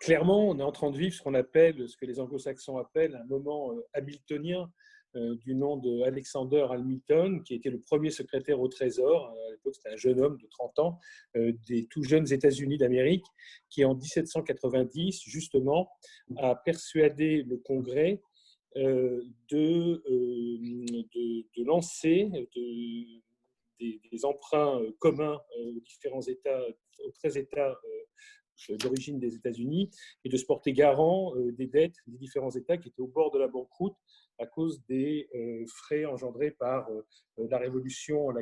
Clairement, on est en train de vivre ce que les anglo-saxons appellent un moment hamiltonien du nom de Alexander Hamilton, qui était le premier secrétaire au Trésor. À l'époque, c'était un jeune homme de 30 ans, des tout jeunes États-Unis d'Amérique, qui en 1790, justement, a persuadé le Congrès de lancer des emprunts communs aux différents États, aux 13 États d'origine des États-Unis, et de se porter garant des dettes des différents États qui étaient au bord de la banqueroute à cause des frais engendrés par la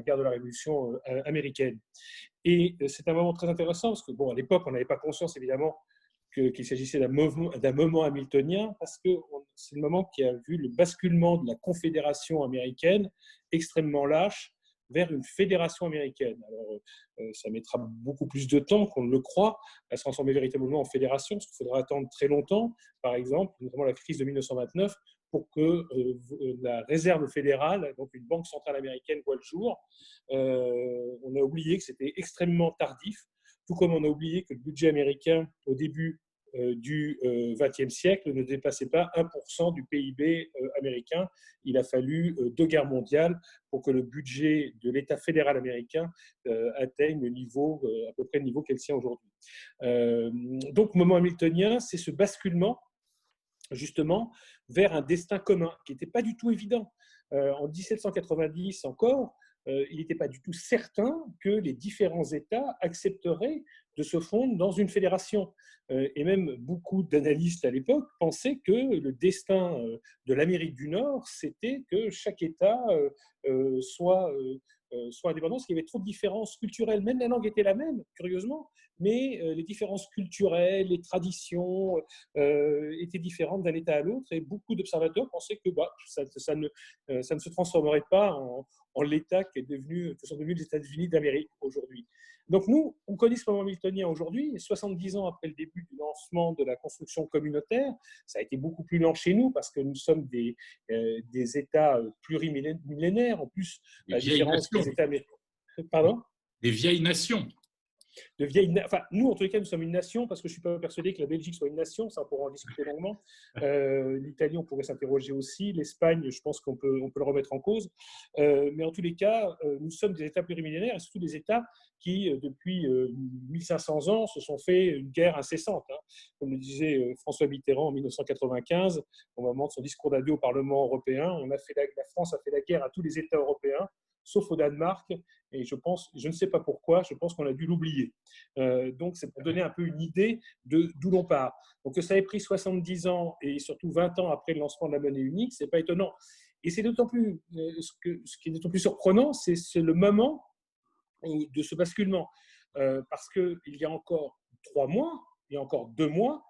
guerre de la Révolution américaine. Et c'est un moment très intéressant parce que, bon, à l'époque, on n'avait pas conscience, évidemment, qu'il s'agissait d'un moment hamiltonien, parce que c'est le moment qui a vu le basculement de la Confédération américaine, extrêmement lâche, vers une fédération américaine. Alors, ça mettra beaucoup plus de temps qu'on ne le croit à se transformer véritablement en fédération, parce qu'il faudra attendre très longtemps, par exemple, notamment la crise de 1929, pour que la réserve fédérale, donc une banque centrale américaine, voit le jour. On a oublié que c'était extrêmement tardif, tout comme on a oublié que le budget américain, au début du XXe siècle, ne dépassait pas 1% du PIB américain. Il a fallu 2 guerres mondiales pour que le budget de l'État fédéral américain atteigne le niveau, à peu près le niveau qu'elle tient aujourd'hui. Donc, moment hamiltonien, c'est ce basculement justement vers un destin commun qui n'était pas du tout évident. En 1790 encore, il n'était pas du tout certain que les différents États accepteraient de se fondre dans une fédération. Et même beaucoup d'analystes à l'époque pensaient que le destin de l'Amérique du Nord, c'était que chaque État soit indépendant, parce qu'il y avait trop de différences culturelles. Même la langue était la même, curieusement, mais les différences culturelles, les traditions étaient différentes d'un État à l'autre, et beaucoup d'observateurs pensaient que ça ne se transformerait pas en l'État que sont devenus les États-Unis d'Amérique aujourd'hui. Donc nous, on connaît ce moment hamiltonien aujourd'hui, 70 ans après le début du lancement de la construction communautaire. Ça a été beaucoup plus lent chez nous parce que nous sommes des États plurimillénaires. En plus, Des la vieilles différence nations. des États... Pardon ? Des vieilles nations. Nous, en tous les cas, nous sommes une nation, parce que je ne suis pas persuadé que la Belgique soit une nation, ça on pourra en discuter longuement. L'Italie, on pourrait s'interroger aussi. L'Espagne, je pense qu'on peut le remettre en cause. Mais en tous les cas, nous sommes des États plurimillénaires, et surtout des États qui, depuis 1500 ans, se sont fait une guerre incessante. Comme le disait François Mitterrand en 1995, au moment de son discours d'adieu au Parlement européen, la France a fait la guerre à tous les États européens, sauf au Danemark, et je ne sais pas pourquoi, je pense qu'on a dû l'oublier. Donc, c'est pour donner un peu une idée d'où l'on part. Donc, que ça ait pris 70 ans et surtout 20 ans après le lancement de la monnaie unique, ce n'est pas étonnant. Et c'est d'autant plus, ce qui est d'autant plus surprenant, c'est le moment de ce basculement. Parce qu'il y a encore 3 mois, il y a encore 2 mois,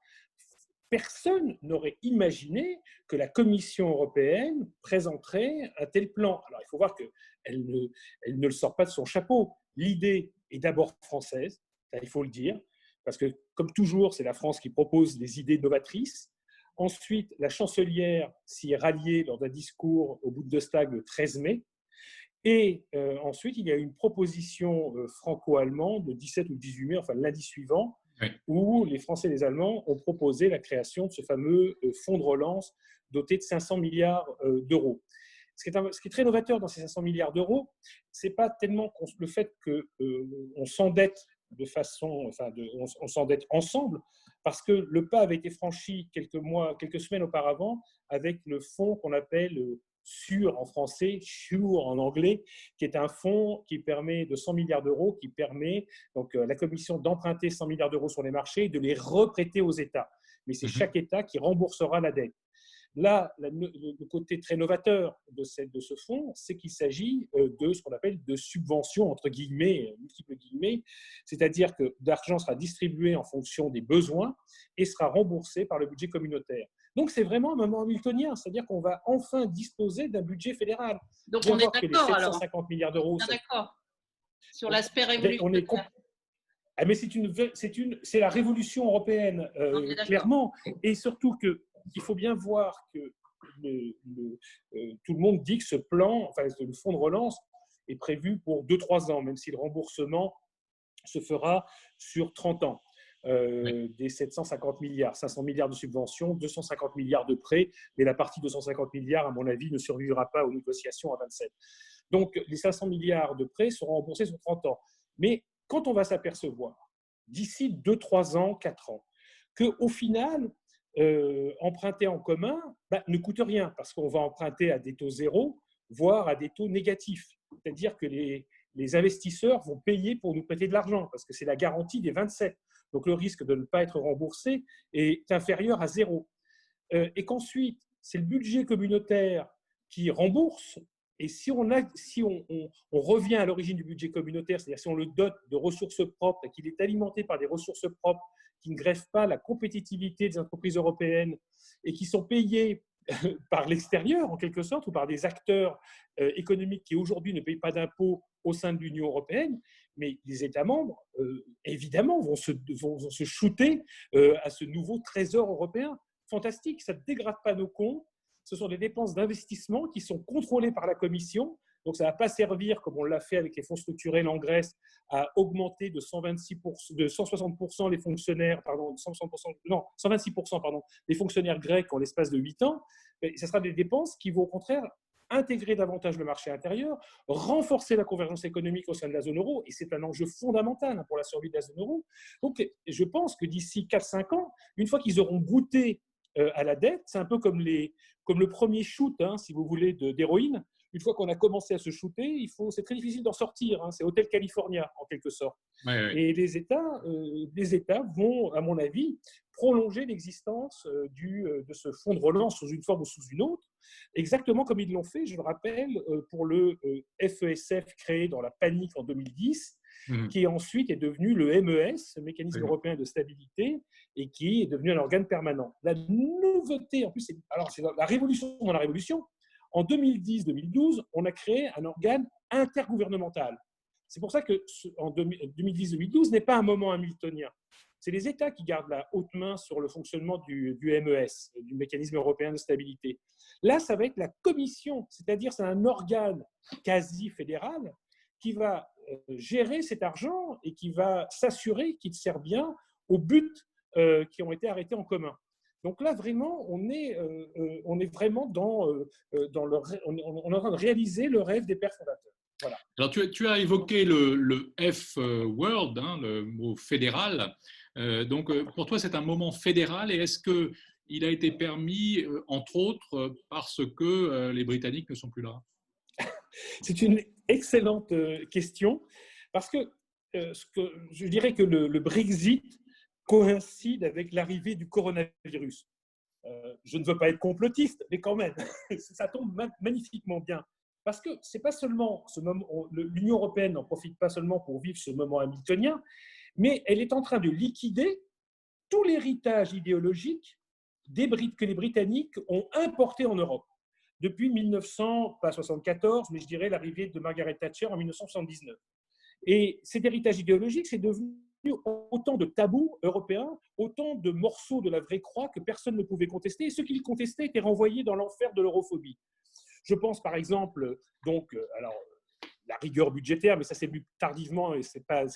personne n'aurait imaginé que la Commission européenne présenterait un tel plan. Alors, il faut voir qu'elle ne le sort pas de son chapeau. L'idée est d'abord française, ça, il faut le dire, parce que, comme toujours, c'est la France qui propose des idées novatrices. Ensuite, la chancelière s'y est ralliée lors d'un discours au Bundestag le 13 mai. Et ensuite, il y a eu une proposition franco-allemande le 17 ou 18 mai, enfin lundi suivant, Oui. où les Français et les Allemands ont proposé la création de ce fameux fonds de relance doté de 500 milliards d'euros. Ce qui est très novateur dans ces 500 milliards d'euros, ce n'est pas tellement le fait qu'on s'endette on s'endette ensemble, parce que le pas avait été franchi quelques semaines auparavant avec le fonds qu'on appelle SURE en français, SURE en anglais, qui est un fonds qui permet de 100 milliards d'euros, qui permet donc la Commission d'emprunter 100 milliards d'euros sur les marchés et de les reprêter aux États. Mais c'est chaque État qui remboursera la dette. Le côté très novateur de ce fonds, c'est qu'il s'agit de ce qu'on appelle de subventions, entre guillemets, multiples guillemets, c'est-à-dire que l'argent sera distribué en fonction des besoins et sera remboursé par le budget communautaire. Donc, c'est vraiment un moment hamiltonien, c'est-à-dire qu'on va enfin disposer d'un budget fédéral. Donc, on est d'accord alors. 750 milliards d'euros. On est d'accord sur l'aspect révolutionnaire. Mais c'est la révolution européenne, clairement. Et surtout qu'il faut bien voir que tout le monde dit que ce plan, enfin, le fonds de relance est prévu pour 2-3 ans, même si le remboursement se fera sur 30 ans. Des 750 milliards, 500 milliards de subventions, 250 milliards de prêts, mais la partie 250 milliards, à mon avis, ne survivra pas aux négociations à 27. Donc, les 500 milliards de prêts seront remboursés sur 30 ans. Mais quand on va s'apercevoir, d'ici 2-3 ans, 4 ans, qu'au final, emprunter en commun ne coûte rien, parce qu'on va emprunter à des taux zéro, voire à des taux négatifs. C'est-à-dire que les investisseurs vont payer pour nous prêter de l'argent, parce que c'est la garantie des 27. Donc, le risque de ne pas être remboursé est inférieur à zéro. Et qu'ensuite, c'est le budget communautaire qui rembourse. Et si on revient à l'origine du budget communautaire, c'est-à-dire si on le dote de ressources propres et qu'il est alimenté par des ressources propres qui ne grèvent pas la compétitivité des entreprises européennes et qui sont payées par l'extérieur, en quelque sorte, ou par des acteurs économiques qui aujourd'hui ne payent pas d'impôts au sein de l'Union européenne, mais les États membres, évidemment, vont se shooter à ce nouveau trésor européen. Fantastique, ça ne dégrade pas nos comptes. Ce sont des dépenses d'investissement qui sont contrôlées par la Commission. Donc, ça ne va pas servir, comme on l'a fait avec les fonds structurels en Grèce, à augmenter de 160% les fonctionnaires, pardon, 126%, pardon, les fonctionnaires grecs en l'espace de 8 ans. Et ce sera des dépenses qui vont au contraire intégrer davantage le marché intérieur, renforcer la convergence économique au sein de la zone euro, et c'est un enjeu fondamental pour la survie de la zone euro. Donc, je pense que d'ici 4-5 ans, une fois qu'ils auront goûté à la dette, c'est un peu comme le premier shoot, si vous voulez, d'héroïne. Une fois qu'on a commencé à se shooter, c'est très difficile d'en sortir. C'est Hotel California, en quelque sorte. Ouais. Et les États vont, à mon avis, prolonger l'existence de ce fonds de relance sous une forme ou sous une autre, exactement comme ils l'ont fait, je le rappelle, pour le FESF créé dans la panique en 2010, qui ensuite est devenu le MES, le Mécanisme européen de stabilité, et qui est devenu un organe permanent. La nouveauté, en plus, c'est la révolution dans la révolution. En 2010-2012, on a créé un organe intergouvernemental. C'est pour ça que en 2010-2012 n'est pas un moment hamiltonien. C'est les États qui gardent la haute main sur le fonctionnement du MES, du Mécanisme européen de stabilité. Là, ça va être la Commission, c'est-à-dire c'est un organe quasi fédéral qui va gérer cet argent et qui va s'assurer qu'il sert bien aux buts qui ont été arrêtés en commun. Donc là, vraiment, on est vraiment on est en train de réaliser le rêve des pères fondateurs. Voilà. Alors, tu as évoqué le F-word, le mot fédéral. Donc, pour toi, c'est un moment fédéral et est-ce qu'il a été permis, entre autres, parce que les Britanniques ne sont plus là? C'est une excellente question parce que je dirais que le Brexit coïncide avec l'arrivée du coronavirus. Je ne veux pas être complotiste, mais quand même, ça tombe magnifiquement bien. Parce que c'est pas seulement ce moment, l'Union européenne n'en profite pas seulement pour vivre ce moment hamiltonien, mais elle est en train de liquider tout l'héritage idéologique que les Britanniques ont importé en Europe. Depuis 1974, mais je dirais l'arrivée de Margaret Thatcher en 1979. Et cet héritage idéologique, c'est devenu autant de tabous européens, autant de morceaux de la vraie croix que personne ne pouvait contester. Et ceux qui le contestaient étaient renvoyés dans l'enfer de l'europhobie. Je pense par exemple, la rigueur budgétaire, mais ça c'est plus tardivement et c'est pas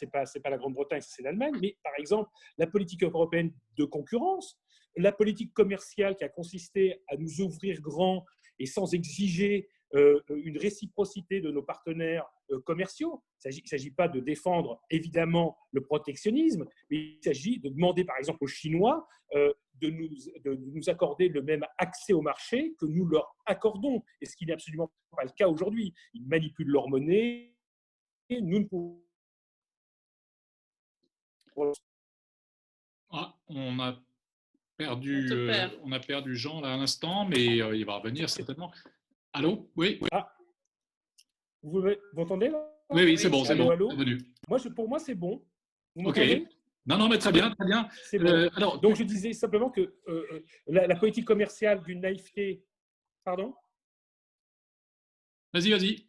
la Grande-Bretagne, ça c'est l'Allemagne, mais par exemple la politique européenne de concurrence, la politique commerciale qui a consisté à nous ouvrir grand et sans exiger une réciprocité de nos partenaires commerciaux. Il ne s'agit pas de défendre évidemment le protectionnisme, mais il s'agit de demander par exemple aux Chinois de nous accorder le même accès au marché que nous leur accordons, et ce qui n'est absolument pas le cas aujourd'hui. Ils manipulent leur monnaie, et nous ne pouvons on a on a perdu Jean là à l'instant, mais il va revenir certainement. Allô? Oui, oui. Ah, vous m'entendez là? Oui, oui, c'est bon, c'est bon. Allô? Revenu. Pour moi, c'est bon. Vous OK. m'entendez? Non, mais très bien, très bien. C'est bon. Alors, donc, je disais simplement que la politique commerciale d'une naïveté. Pardon? vas-y.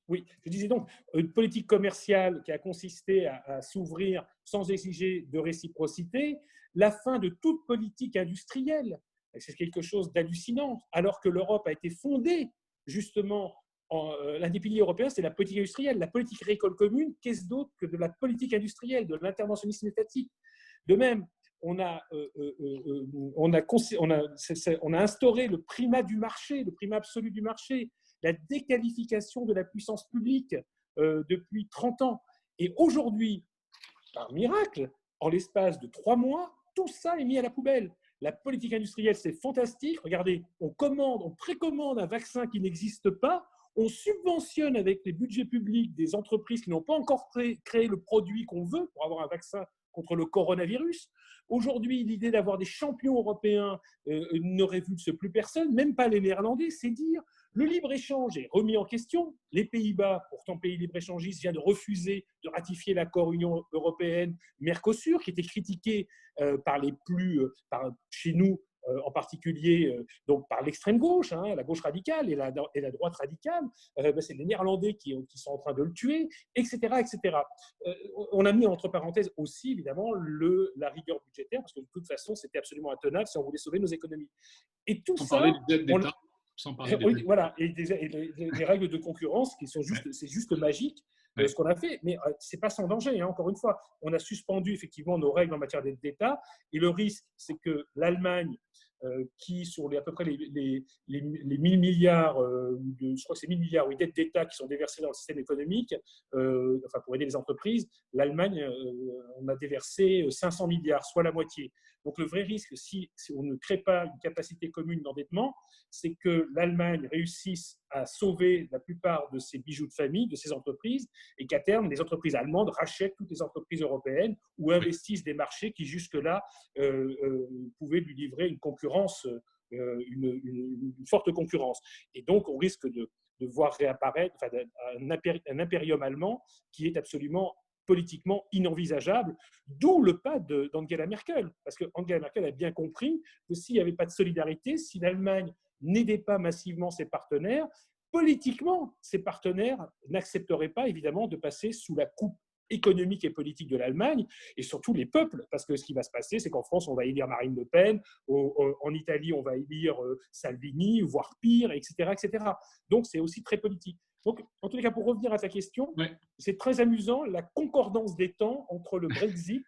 Oui, je disais donc, une politique commerciale qui a consisté à s'ouvrir sans exiger de réciprocité, la fin de toute politique industrielle. C'est quelque chose d'hallucinant, alors que l'Europe a été fondée justement. L'un des piliers européens, c'est la politique industrielle. La politique agricole commune, qu'est-ce d'autre que de la politique industrielle, de l'interventionnisme étatique? De même, on a instauré le primat du marché, le primat absolu du marché, la déqualification de la puissance publique depuis 30 ans. Et aujourd'hui, par miracle, en l'espace de 3 mois, tout ça est mis à la poubelle. La politique industrielle, c'est fantastique. Regardez, on précommande un vaccin qui n'existe pas. On subventionne avec les budgets publics des entreprises qui n'ont pas encore créé le produit qu'on veut pour avoir un vaccin contre le coronavirus. Aujourd'hui, l'idée d'avoir des champions européens ne révulse plus personne, même pas les Néerlandais, c'est dire. Le libre-échange est remis en question. Les Pays-Bas, pourtant pays libre-échangiste, vient de refuser de ratifier l'accord Union européenne-Mercosur, qui était critiqué chez nous, en particulier donc par l'extrême gauche, la gauche radicale et la droite radicale. C'est les Néerlandais qui sont en train de le tuer, etc. etc. On a mis entre parenthèses aussi, évidemment, la rigueur budgétaire, parce que de toute façon, c'était absolument intenable si on voulait sauver nos économies. Et tout ça… Sans parler oui, voilà, et des règles de concurrence qui sont c'est juste magique ce qu'on a fait, mais c'est pas sans danger. Encore une fois, on a suspendu effectivement nos règles en matière d'aide d'État, et le risque, c'est que l'Allemagne, qui sur à peu près les 1000 milliards, je crois que c'est 1000 milliards d'aides d'État qui sont déversées dans le système économique, pour aider les entreprises, l'Allemagne, on a déversé 500 milliards, soit la moitié. Donc le vrai risque, si on ne crée pas une capacité commune d'endettement, c'est que l'Allemagne réussisse à sauver la plupart de ses bijoux de famille, de ses entreprises, et qu'à terme, les entreprises allemandes rachètent toutes les entreprises européennes ou investissent des marchés qui jusque-là pouvaient lui livrer une concurrence, une forte concurrence. Et donc, on risque de voir réapparaître un impérium allemand qui est absolument politiquement inenvisageable, d'où le pas d'Angela Merkel. Parce qu'Angela Merkel a bien compris que s'il n'y avait pas de solidarité, si l'Allemagne n'aidait pas massivement ses partenaires, politiquement, ses partenaires n'accepteraient pas, évidemment, de passer sous la coupe économique et politique de l'Allemagne, et surtout les peuples, parce que ce qui va se passer, c'est qu'en France, on va élire Marine Le Pen, en Italie, on va élire Salvini, voire pire, etc., etc. Donc, c'est aussi très politique. Donc, en tous les cas, pour revenir à ta question, c'est très amusant, la concordance des temps entre le Brexit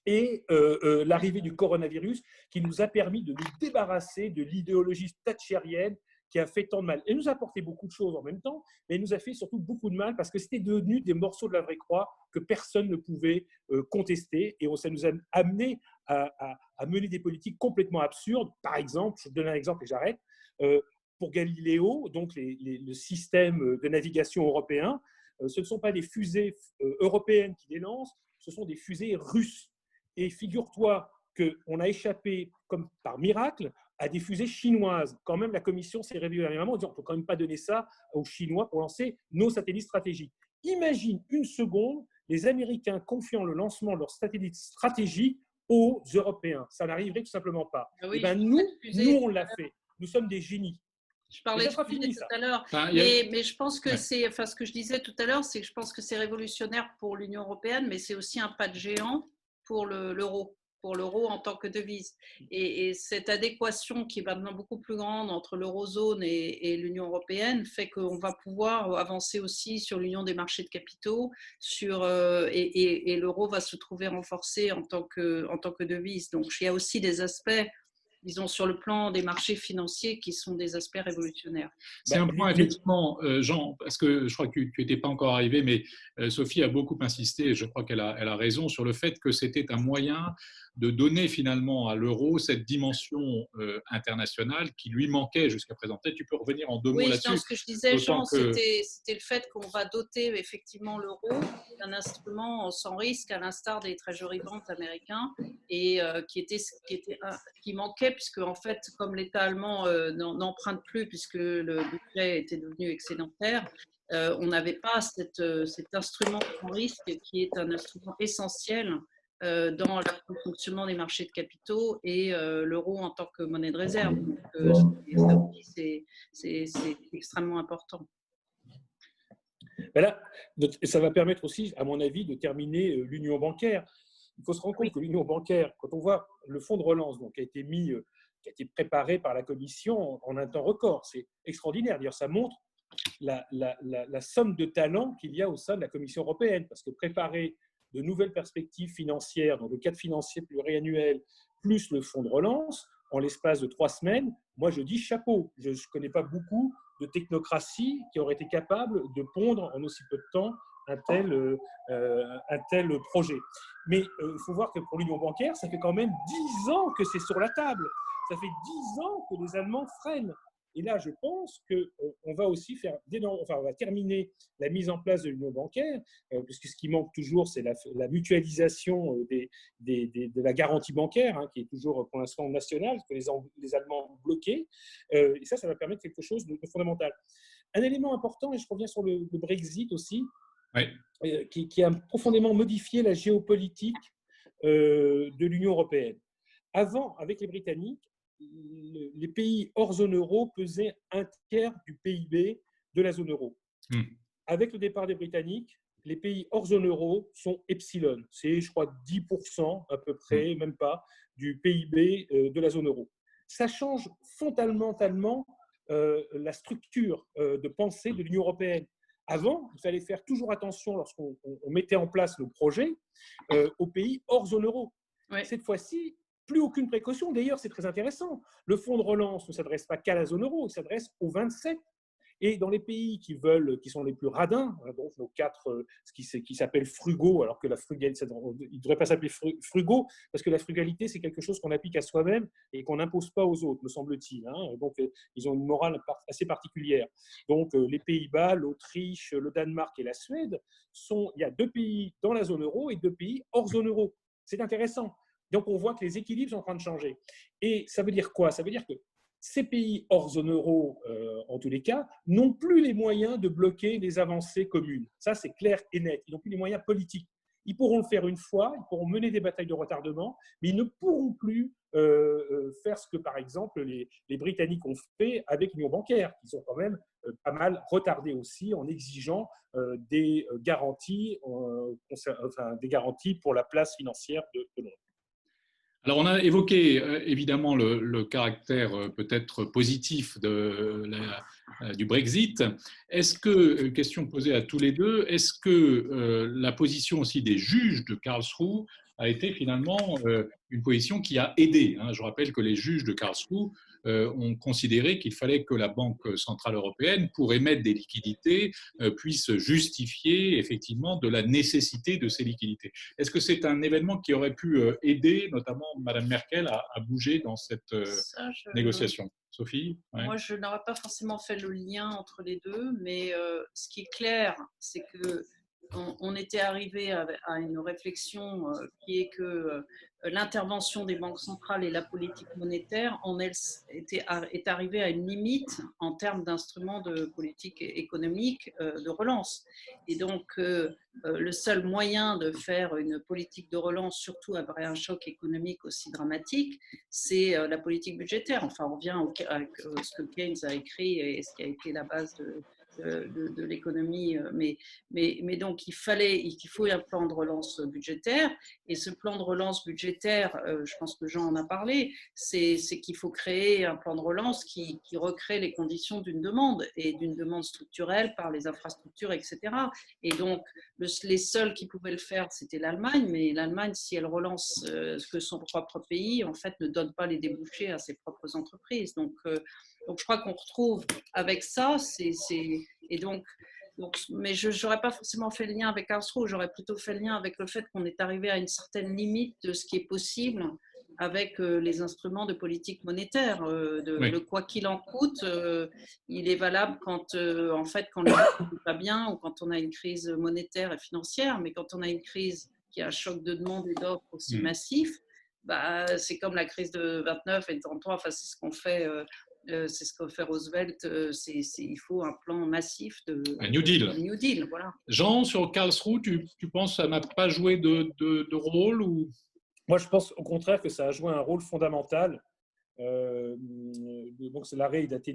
et l'arrivée du coronavirus qui nous a permis de nous débarrasser de l'idéologie thatchérienne qui a fait tant de mal. Elle nous a apporté beaucoup de choses en même temps, mais elle nous a fait surtout beaucoup de mal parce que c'était devenu des morceaux de la vraie croix que personne ne pouvait contester, et ça nous a amené à mener des politiques complètement absurdes. Par exemple, je te donne un exemple et j'arrête, pour Galileo, donc le système de navigation européen, ce ne sont pas des fusées européennes qui les lancent, ce sont des fusées russes. Et figure-toi qu'on a échappé, comme par miracle, à des fusées chinoises. Quand même, la Commission s'est réveillée à un moment en disant on ne peut quand même pas donner ça aux Chinois pour lancer nos satellites stratégiques. Imagine une seconde les Américains confiant le lancement de leurs satellites stratégiques aux Européens. Ça n'arriverait tout simplement pas. Oui, nous, on l'a fait. Nous sommes des génies. Je parlais de fusée tout à l'heure, mais je pense que ce que je disais tout à l'heure, c'est que je pense que c'est révolutionnaire pour l'Union européenne, mais c'est aussi un pas de géant pour l'euro en tant que devise. Et cette adéquation qui est maintenant beaucoup plus grande entre l'eurozone et l'Union européenne fait qu'on va pouvoir avancer aussi sur l'union des marchés de capitaux, et l'euro va se trouver renforcé en tant que devise. Donc il y a aussi des aspects, disons, sur le plan des marchés financiers qui sont des aspects révolutionnaires. C'est un point, effectivement, Jean, parce que je crois que tu n'étais pas encore arrivé, mais Sophie a beaucoup insisté, et je crois qu'elle a raison, sur le fait que c'était un moyen de donner finalement à l'euro cette dimension internationale qui lui manquait jusqu'à présent. Peut-être tu peux revenir en deux mots Oui, non, là-dessus. ce que je disais, Jean, Que... c'était le fait qu'on va doter effectivement l'euro d'un instrument sans risque, à l'instar des treasury bonds américains, et qui manquait, puisque en fait, comme l'État allemand n'emprunte plus, puisque le budget était devenu excédentaire, on n'avait pas cet instrument sans risque qui est un instrument essentiel dans le fonctionnement des marchés de capitaux et l'euro en tant que monnaie de réserve. Donc, c'est extrêmement important. Voilà. Ça va permettre aussi, à mon avis, de terminer l'union bancaire. Il faut se rendre compte que l'union bancaire, quand on voit le fonds de relance qui a été préparé par la Commission en un temps record, c'est extraordinaire. D'ailleurs, ça montre la somme de talent qu'il y a au sein de la Commission européenne, parce que préparer de nouvelles perspectives financières dans le cadre financier pluriannuel, plus le fonds de relance, en l'espace de 3 semaines, moi je dis chapeau. Je ne connais pas beaucoup de technocratie qui aurait été capable de pondre en aussi peu de temps un tel projet. Mais il faut voir que pour l'union bancaire, ça fait quand même 10 ans que c'est sur la table. Ça fait 10 ans que les Allemands freinent. Et là, je pense qu'on va aussi on va terminer la mise en place de l'union bancaire, puisque ce qui manque toujours, c'est la mutualisation de la garantie bancaire, qui est toujours pour l'instant nationale, que les Allemands ont bloqué. Et ça va permettre quelque chose de fondamental. Un élément important, et je reviens sur le Brexit aussi, oui. Qui a profondément modifié la géopolitique de l'Union européenne. Avant, avec les Britanniques, les pays hors zone euro pesaient 1/3 du PIB de la zone euro. Avec le départ des Britanniques, les pays hors zone euro sont epsilon. C'est, je crois, 10% à peu près, même pas, du PIB de la zone euro. Ça change fondamentalement la structure de pensée de l'Union européenne. Avant, il fallait faire toujours attention lorsqu'on mettait en place le projet aux pays hors zone euro. Ouais. Cette fois-ci, plus aucune précaution. D'ailleurs, c'est très intéressant. Le fonds de relance ne s'adresse pas qu'à la zone euro, il s'adresse aux 27. Et dans les pays qui sont les plus radins, donc nos 4, ce qui s'appelle frugaux, alors que la frugalité, il ne devrait pas s'appeler frugaux, parce que la frugalité, c'est quelque chose qu'on applique à soi-même et qu'on n'impose pas aux autres, me semble-t-il. Donc, ils ont une morale assez particulière. Donc, les Pays-Bas, l'Autriche, le Danemark et la Suède, il y a 2 pays dans la zone euro et 2 pays hors zone euro. C'est intéressant. Donc, on voit que les équilibres sont en train de changer. Et ça veut dire quoi? Ça veut dire que ces pays hors zone euro, en tous les cas, n'ont plus les moyens de bloquer les avancées communes. Ça, c'est clair et net. Ils n'ont plus les moyens politiques. Ils pourront le faire une fois, ils pourront mener des batailles de retardement, mais ils ne pourront plus faire ce que, par exemple, les Britanniques ont fait avec l'union bancaire, qui sont quand même pas mal retardés aussi en exigeant des garanties pour la place financière de Londres. Alors, on a évoqué évidemment le caractère peut-être positif du Brexit. Est-ce que, question posée à tous les deux, est-ce que la position aussi des juges de Karlsruhe a été finalement une position qui a aidé? Je rappelle que les juges de Karlsruhe ont considéré qu'il fallait que la Banque centrale européenne, pour émettre des liquidités, puisse justifier effectivement de la nécessité de ces liquidités. Est-ce que c'est un événement qui aurait pu aider notamment Mme Merkel à bouger dans cette négociation? Sophie? Ouais. Moi, je n'aurais pas forcément fait le lien entre les deux, mais ce qui est clair, c'est qu'on était arrivé à une réflexion qui est que l'intervention des banques centrales et la politique monétaire est arrivée à une limite en termes d'instruments de politique économique de relance. Et donc, le seul moyen de faire une politique de relance, surtout après un choc économique aussi dramatique, c'est la politique budgétaire. Enfin, on revient à ce que Keynes a écrit et ce qui a été la base de l'économie. Mais donc, il faut un plan de relance budgétaire. Et ce plan de relance budgétaire, je pense que Jean en a parlé, c'est qu'il faut créer un plan de relance qui recrée les conditions d'une demande et d'une demande structurelle par les infrastructures, etc. Et donc, les seuls qui pouvaient le faire, c'était l'Allemagne. Mais l'Allemagne, si elle relance que son propre pays, en fait, ne donne pas les débouchés à ses propres entreprises. Donc je crois qu'on retrouve avec ça, et donc Donc, mais je n'aurais pas forcément fait le lien avec Karlsruhe, j'aurais plutôt fait le lien avec le fait qu'on est arrivé à une certaine limite de ce qui est possible avec les instruments de politique monétaire. Le quoi qu'il en coûte, il est valable quand, en fait, quand les choses ne vont pas bien ou quand on a une crise monétaire et financière, mais quand on a une crise qui a un choc de demande et d'offre aussi massif, bah, c'est comme la crise de 29 et 33, enfin, c'est ce qu'on fait. C'est ce qu'a fait Roosevelt, il faut un plan massif un New Deal. New Deal, voilà. Jean, sur Karlsruhe, tu penses que ça n'a pas joué de rôle ou... Moi, je pense au contraire que ça a joué un rôle fondamental. Donc, l'arrêt date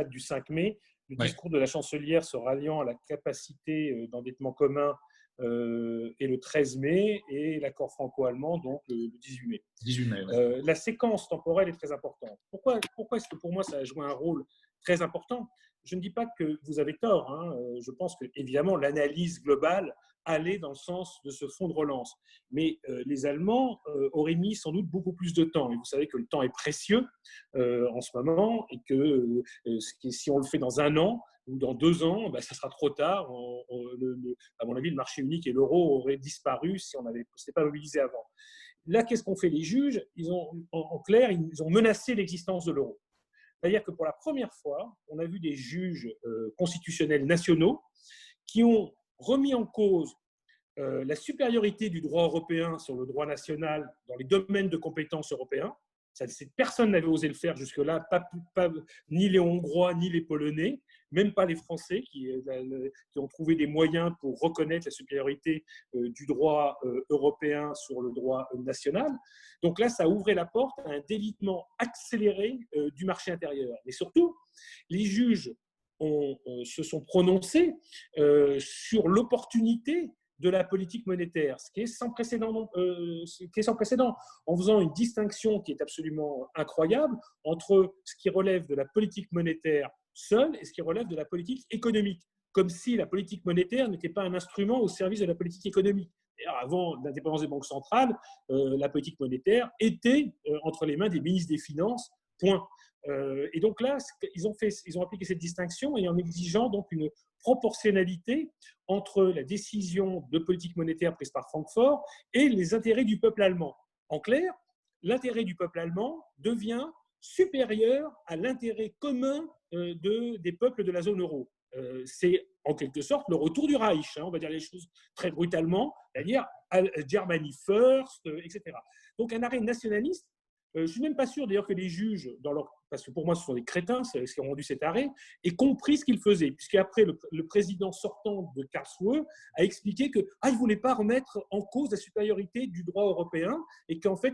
du 5 mai. Le discours de la chancelière se ralliant à la capacité d'endettement commun et le 13 mai, et l'accord franco-allemand donc le 18 mai. 18 mai, la séquence temporelle est très importante. Pourquoi est-ce que pour moi ça a joué un rôle très important? Je ne dis pas que vous avez tort. Hein. Je pense que évidemment l'analyse globale allait dans le sens de ce fonds de relance. Mais les Allemands auraient mis sans doute beaucoup plus de temps. Et vous savez que le temps est précieux en ce moment, et que si on le fait dans 1 an, ou dans 2 ans, bah, ça sera trop tard. À mon avis, le marché unique et l'euro auraient disparu si on ne s'était pas mobilisé avant. Là, qu'est-ce qu'ont fait les juges? En clair, ils ont menacé l'existence de l'euro. C'est-à-dire que pour la première fois, on a vu des juges constitutionnels nationaux qui ont remis en cause la supériorité du droit européen sur le droit national dans les domaines de compétences européens. Personne n'avait osé le faire jusque-là, ni les Hongrois, ni les Polonais, même pas les Français qui ont trouvé des moyens pour reconnaître la supériorité du droit européen sur le droit national. Donc là, ça ouvrait la porte à un délitement accéléré du marché intérieur. Mais surtout, les juges se sont prononcés sur l'opportunité de la politique monétaire, ce qui est sans précédent, en faisant une distinction qui est absolument incroyable entre ce qui relève de la politique monétaire seule et ce qui relève de la politique économique, comme si la politique monétaire n'était pas un instrument au service de la politique économique. Avant l'indépendance des banques centrales, la politique monétaire était entre les mains des ministres des Finances, point. Et donc là, ils ont appliqué cette distinction et en exigeant donc une proportionnalité entre la décision de politique monétaire prise par Francfort et les intérêts du peuple allemand. En clair, l'intérêt du peuple allemand devient supérieur à l'intérêt commun des peuples de la zone euro. C'est en quelque sorte le retour du Reich, hein, on va dire les choses très brutalement, c'est-à-dire Germany first, etc. Donc un arrêt nationaliste. Je ne suis même pas sûr d'ailleurs que les juges, parce que pour moi ce sont des crétins, c'est ce qui ont rendu cet arrêt, aient compris ce qu'ils faisaient, puisqu'après le président sortant de Karlsruhe a expliqué qu'il ne voulait pas remettre en cause la supériorité du droit européen et qu'en fait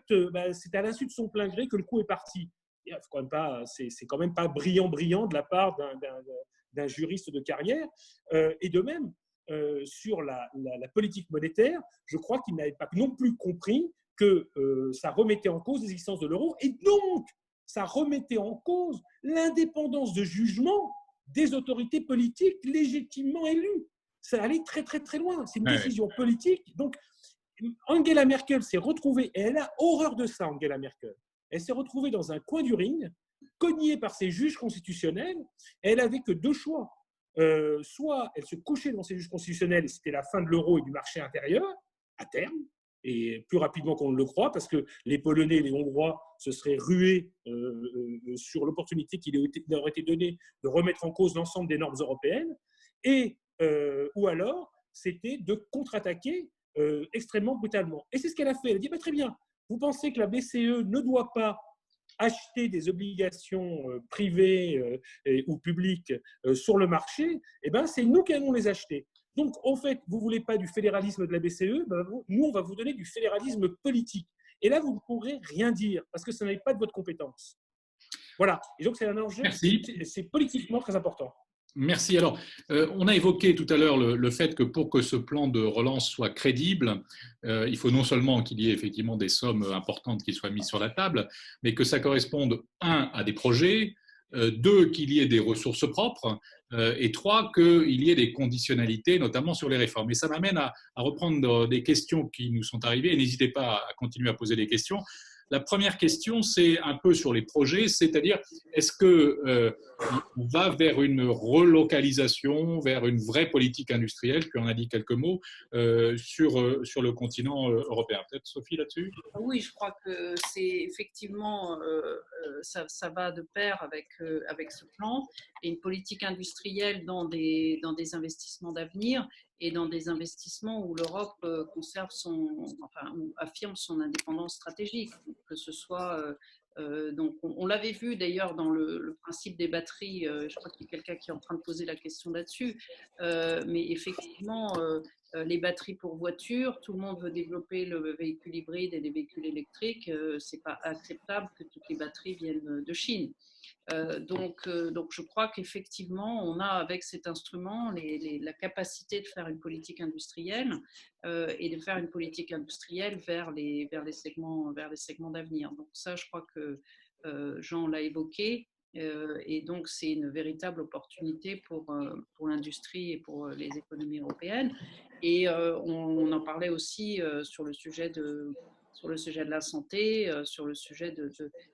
c'est à l'insu de son plein gré que le coup est parti. C'est quand même pas brillant de la part d'un juriste de carrière. Et de même, sur la politique monétaire, je crois qu'il n'avait pas non plus compris que ça remettait en cause l'existence de l'euro et donc ça remettait en cause l'indépendance de jugement des autorités politiques légitimement élues. Ça allait très très très loin. C'est une décision politique. Donc Angela Merkel s'est retrouvée, et elle a horreur de ça, Angela Merkel. Elle s'est retrouvée dans un coin du ring, cognée par ses juges constitutionnels, et elle n'avait que 2 choix. Soit elle se couchait devant ses juges constitutionnels et c'était la fin de l'euro et du marché intérieur, à terme, et plus rapidement qu'on ne le croit, parce que les Polonais et les Hongrois se seraient rués sur l'opportunité qui leur été donnée de remettre en cause l'ensemble des normes européennes, ou alors c'était de contre-attaquer extrêmement brutalement. Et c'est ce qu'elle a fait. Elle a dit très bien, vous pensez que la BCE ne doit pas acheter des obligations privées ou publiques sur le marché, c'est nous qui allons les acheter. Donc, en fait, vous ne voulez pas du fédéralisme de la BCE, nous, on va vous donner du fédéralisme politique. Et là, vous ne pourrez rien dire, parce que ça n'est pas de votre compétence. Voilà. Et donc, c'est un enjeu, c'est politiquement très important. Merci. Alors, on a évoqué tout à l'heure le fait que pour que ce plan de relance soit crédible, il faut non seulement qu'il y ait effectivement des sommes importantes qui soient mises sur la table, mais que ça corresponde, 1, à des projets, 2, qu'il y ait des ressources propres, et 3, qu'il y ait des conditionnalités, notamment sur les réformes. Et ça m'amène à reprendre des questions qui nous sont arrivées, et n'hésitez pas à continuer à poser des questions. La première question, c'est un peu sur les projets, c'est-à-dire, est-ce que on va vers une relocalisation, vers une vraie politique industrielle, puis on a dit quelques mots, sur le continent européen. Peut-être Sophie là-dessus? Oui, je crois que c'est effectivement, ça va de pair avec ce plan et une politique industrielle dans des investissements d'avenir et dans des investissements où l'Europe conserve ou affirme son indépendance stratégique, que ce soit donc on l'avait vu d'ailleurs dans le principe des batteries, je crois qu'il y a quelqu'un qui est en train de poser la question là-dessus, mais effectivement, les batteries pour voitures, tout le monde veut développer le véhicule hybride et les véhicules électriques, ce n'est pas acceptable que toutes les batteries viennent de Chine. Donc, je crois qu'effectivement, on a avec cet instrument la capacité de faire une politique industrielle et de faire une politique industrielle vers les segments d'avenir. Donc ça, je crois que Jean l'a évoqué. Et donc, c'est une véritable opportunité pour l'industrie et pour les économies européennes. Et on en parlait aussi sur le sujet de la santé, sur le sujet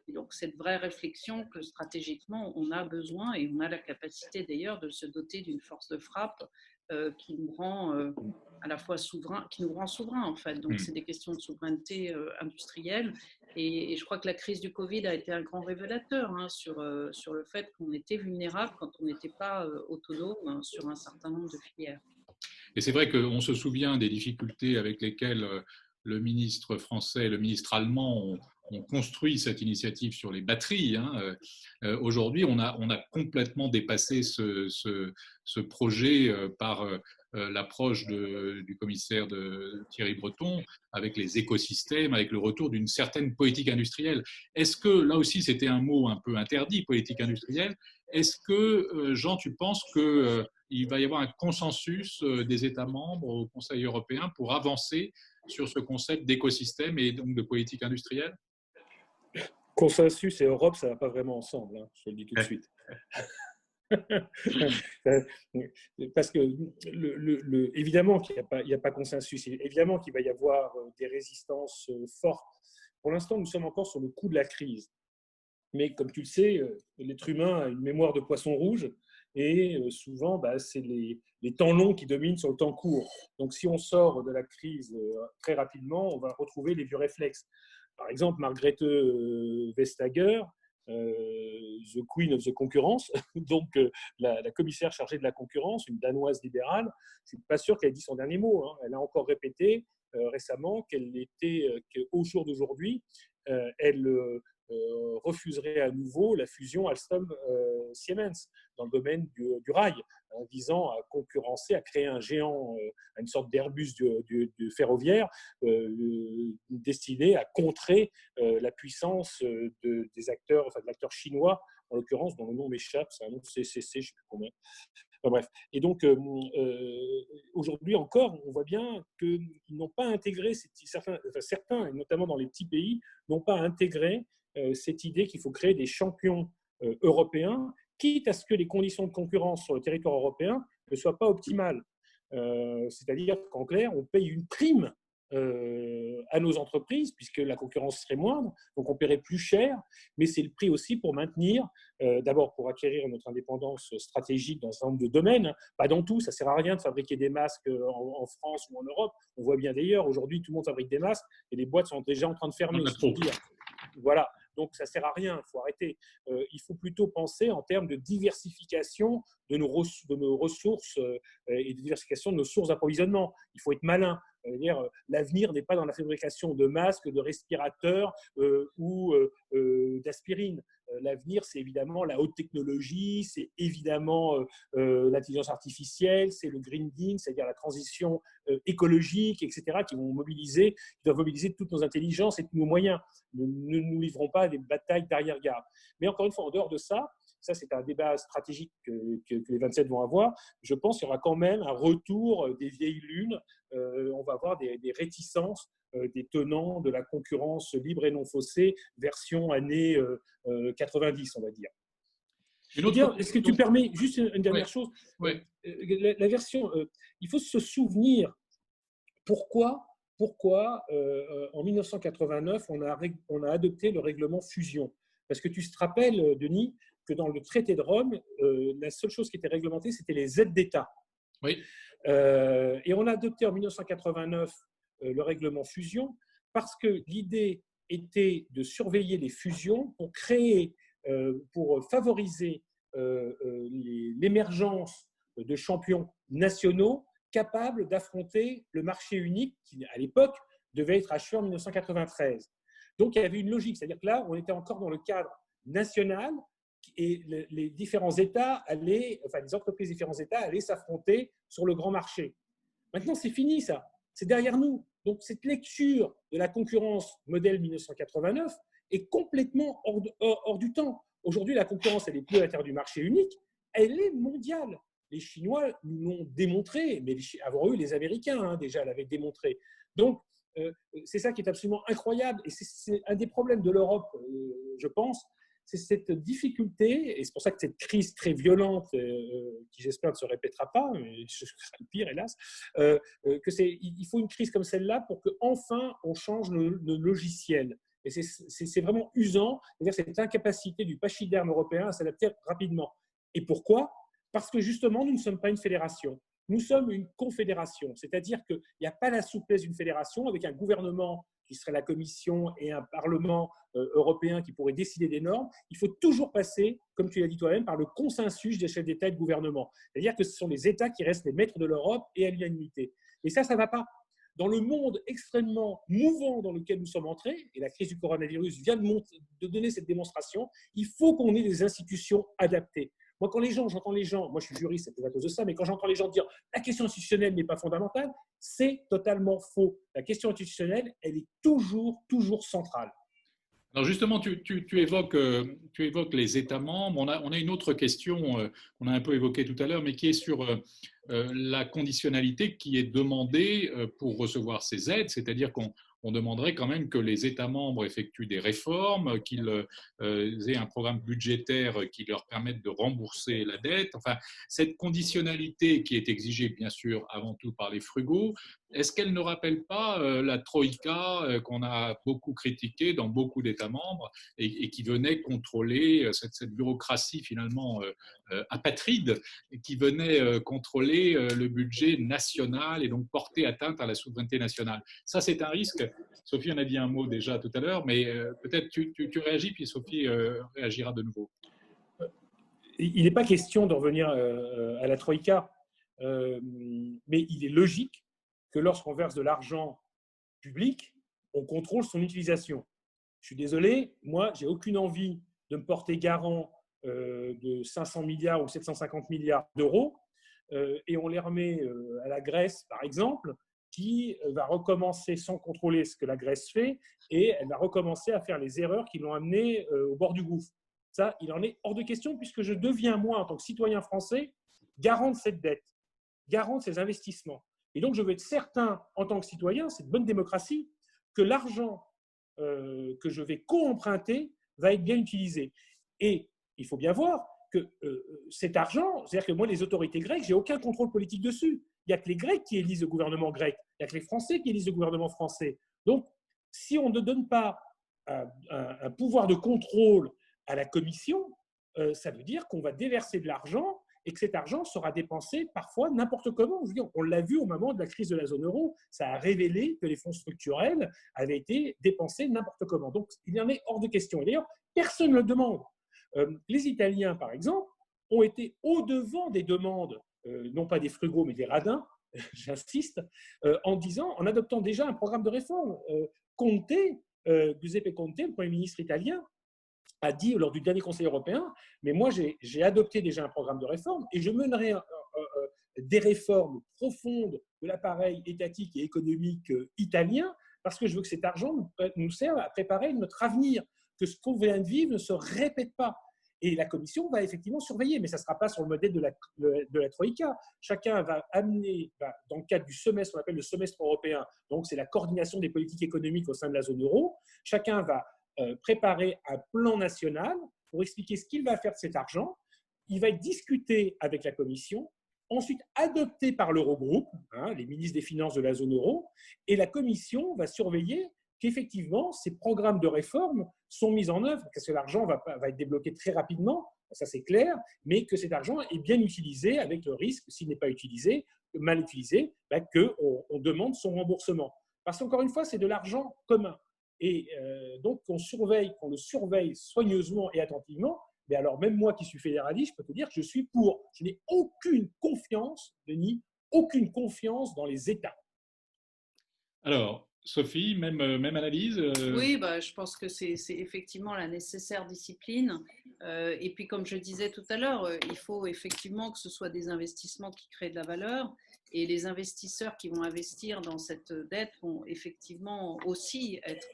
donc cette vraie réflexion que stratégiquement on a besoin et on a la capacité d'ailleurs de se doter d'une force de frappe qui nous rend à la fois souverains en fait. Donc c'est des questions de souveraineté industrielle et je crois que la crise du Covid a été un grand révélateur sur le fait qu'on était vulnérable quand on n'était pas autonome sur un certain nombre de filières. Et c'est vrai qu'on se souvient des difficultés avec lesquelles le ministre français et le ministre allemand ont construit cette initiative sur les batteries. Aujourd'hui, on a complètement dépassé ce projet par l'approche du commissaire Thierry Breton avec les écosystèmes, avec le retour d'une certaine politique industrielle. Est-ce que, là aussi, c'était un mot un peu interdit, politique industrielle, est-ce que, Jean, tu penses qu'il va y avoir un consensus des États membres au Conseil européen pour avancer sur ce concept d'écosystème et donc de politique industrielle? Consensus et Europe, ça ne va pas vraiment ensemble, je le dis tout de suite. Parce que évidemment qu'il n'y a pas consensus, évidemment qu'il va y avoir des résistances fortes. Pour l'instant, nous sommes encore sur le coup de la crise. Mais comme tu le sais, l'être humain a une mémoire de poisson rouge et souvent, c'est les temps longs qui dominent sur le temps court. Donc, si on sort de la crise très rapidement, on va retrouver les vieux réflexes. Par exemple, Margrethe Vestager, the Queen of the Concurrence, donc la commissaire chargée de la concurrence, une danoise libérale, je ne suis pas sûr qu'elle ait dit son dernier mot. Elle a encore répété récemment qu'au jour d'aujourd'hui, elle refuserait à nouveau la fusion Alstom-Siemens dans le domaine du rail, visant à concurrencer, à créer un géant, une sorte d'Airbus du ferroviaire destiné à contrer la puissance des acteurs, de l'acteur chinois, en l'occurrence, dont le nom m'échappe, c'est un nom CCC, je ne sais plus combien. Enfin, bref. Et donc, aujourd'hui encore, on voit bien qu'ils n'ont pas intégré, certains, et notamment dans les petits pays, n'ont pas intégré cette idée qu'il faut créer des champions européens, quitte à ce que les conditions de concurrence sur le territoire européen ne soient pas optimales. C'est-à-dire qu'en clair, on paye une prime à nos entreprises, puisque la concurrence serait moindre, donc on paierait plus cher, mais c'est le prix aussi pour maintenir, d'abord pour acquérir notre indépendance stratégique dans un certain nombre de domaines, pas dans tout, ça ne sert à rien de fabriquer des masques en France ou en Europe, on voit bien d'ailleurs, aujourd'hui tout le monde fabrique des masques et les boîtes sont déjà en train de fermer. Voilà, donc ça ne sert à rien, il faut arrêter. Il faut plutôt penser en termes de diversification de nos ressources et de diversification de nos sources d'approvisionnement. Il faut être malin. L'avenir n'est pas dans la fabrication de masques, de respirateurs ou d'aspirine. L'avenir, c'est évidemment la haute technologie, c'est évidemment l'intelligence artificielle, c'est le green deal, c'est-à-dire la transition écologique, etc., qui doivent mobiliser toutes nos intelligences et tous nos moyens. Ne nous livrons pas à des batailles d'arrière-garde. Mais encore une fois, en dehors de ça, c'est un débat stratégique que les 27 vont avoir. Je pense qu'il y aura quand même un retour des vieilles lunes. On va avoir des réticences des tenants de la concurrence libre et non faussée, version années 90, on va dire. Est-ce que tu permets juste une dernière chose? La version, il faut se souvenir pourquoi en 1989, on a adopté le règlement fusion. Parce que tu te rappelles, Denis, que dans le traité de Rome, la seule chose qui était réglementée, c'était les aides d'État. Oui. Et on a adopté en 1989 le règlement fusion parce que l'idée était de surveiller les fusions pour créer, pour favoriser l'émergence de champions nationaux capables d'affronter le marché unique qui, à l'époque, devait être achevé en 1993. Donc, il y avait une logique, c'est-à-dire que là, on était encore dans le cadre national et les différents États allaient, enfin les entreprises des différents États allaient s'affronter sur le grand marché. Maintenant, c'est fini ça, c'est derrière nous. Donc, cette lecture de la concurrence modèle 1989 est complètement hors du temps. Aujourd'hui, la concurrence, elle n'est plus à l'intérieur du marché unique, elle est mondiale. Les Chinois nous l'ont démontré, mais avant eux, les Américains déjà l'avaient démontré. Donc, c'est ça qui est absolument incroyable. Et c'est un des problèmes de l'Europe, je pense, c'est cette difficulté, et c'est pour ça que cette crise très violente, qui j'espère ne se répétera pas, mais je crains le pire, hélas, il faut une crise comme celle-là pour qu'enfin on change le logiciel. Et c'est vraiment usant, c'est-à-dire cette incapacité du pachyderme européen à s'adapter rapidement. Et pourquoi ? Parce que justement, nous ne sommes pas une fédération. Nous sommes une confédération, c'est-à-dire qu'il n'y a pas la souplesse d'une fédération avec un gouvernement qui serait la Commission et un Parlement européen qui pourrait décider des normes. Il faut toujours passer, comme tu l'as dit toi-même, par le consensus des chefs d'État et de gouvernement. C'est-à-dire que ce sont les États qui restent les maîtres de l'Europe et à l'unanimité. Et ça ne va pas. Dans le monde extrêmement mouvant dans lequel nous sommes entrés, et la crise du coronavirus vient de donner cette démonstration, il faut qu'on ait des institutions adaptées. Moi, quand j'entends les gens, moi je suis juriste, c'est peut-être à cause de ça, mais quand j'entends les gens dire la question institutionnelle n'est pas fondamentale, c'est totalement faux. La question institutionnelle, elle est toujours centrale. Alors justement, tu évoques les États membres. On a une autre question qu'on a un peu évoquée tout à l'heure, mais qui est sur la conditionnalité qui est demandée pour recevoir ces aides, c'est-à-dire qu'on demanderait quand même que les États membres effectuent des réformes, qu'ils aient un programme budgétaire qui leur permette de rembourser la dette. Enfin, cette conditionnalité qui est exigée, bien sûr, avant tout par les frugaux, est-ce qu'elle ne rappelle pas la Troïka qu'on a beaucoup critiquée dans beaucoup d'États membres et qui venait contrôler cette bureaucratie finalement apatride qui venait contrôler le budget national et donc porter atteinte à la souveraineté nationale? Ça, c'est un risque. Sophie en a dit un mot déjà tout à l'heure, mais peut-être tu réagis, puis Sophie réagira de nouveau. Il n'est pas question de revenir à la Troïka, mais il est logique que lorsqu'on verse de l'argent public, on contrôle son utilisation. Je suis désolé, moi, j'ai aucune envie de me porter garant de 500 milliards ou 750 milliards d'euros et on les remet à la Grèce, par exemple, qui va recommencer sans contrôler ce que la Grèce fait et elle va recommencer à faire les erreurs qui l'ont amené au bord du gouffre. Ça, il en est hors de question puisque je deviens, moi, en tant que citoyen français, garant de cette dette, garant de ces investissements. Et donc, je veux être certain, en tant que citoyen, c'est de bonne démocratie, que l'argent que je vais co-emprunter va être bien utilisé. Et il faut bien voir que cet argent, c'est-à-dire que moi, les autorités grecques, je n'ai aucun contrôle politique dessus. Il n'y a que les Grecs qui élisent le gouvernement grec. Il n'y a que les Français qui élisent le gouvernement français. Donc, si on ne donne pas un pouvoir de contrôle à la Commission, ça veut dire qu'on va déverser de l'argent et que cet argent sera dépensé parfois n'importe comment. Je veux dire, on l'a vu au moment de la crise de la zone euro, ça a révélé que les fonds structurels avaient été dépensés n'importe comment. Donc, il en est hors de question. Et d'ailleurs, personne ne le demande. Les Italiens, par exemple, ont été au-devant des demandes, non pas des frugaux, mais des radins, j'insiste, en adoptant déjà un programme de réforme. Giuseppe Conte, le Premier ministre italien, a dit lors du dernier Conseil européen, mais moi j'ai adopté déjà un programme de réforme et je mènerai des réformes profondes de l'appareil étatique et économique italien parce que je veux que cet argent nous serve à préparer notre avenir, que ce qu'on vient de vivre ne se répète pas. Et la Commission va effectivement surveiller, mais ça ne sera pas sur le modèle de la Troïka. Chacun va amener, dans le cadre du semestre, on appelle le semestre européen, donc c'est la coordination des politiques économiques au sein de la zone euro, chacun va préparer un plan national pour expliquer ce qu'il va faire de cet argent. Il va être discuté avec la Commission, ensuite adopté par l'Eurogroupe, les ministres des Finances de la zone euro, et la Commission va surveiller qu'effectivement, ces programmes de réforme sont mis en œuvre, parce que l'argent va être débloqué très rapidement ça c'est clair, mais que cet argent est bien utilisé avec le risque, s'il n'est pas utilisé, mal utilisé, qu'on demande son remboursement. Parce qu'encore une fois, c'est de l'argent commun. Et donc, qu'on le surveille soigneusement et attentivement. Mais alors, même moi qui suis fédéraliste, je peux te dire que je suis pour. Je n'ai aucune confiance, Denis, aucune confiance dans les États. Alors, Sophie, même analyse Oui, je pense que c'est effectivement la nécessaire discipline. Et puis, comme je disais tout à l'heure, il faut effectivement que ce soit des investissements qui créent de la valeur. Et les investisseurs qui vont investir dans cette dette vont effectivement aussi être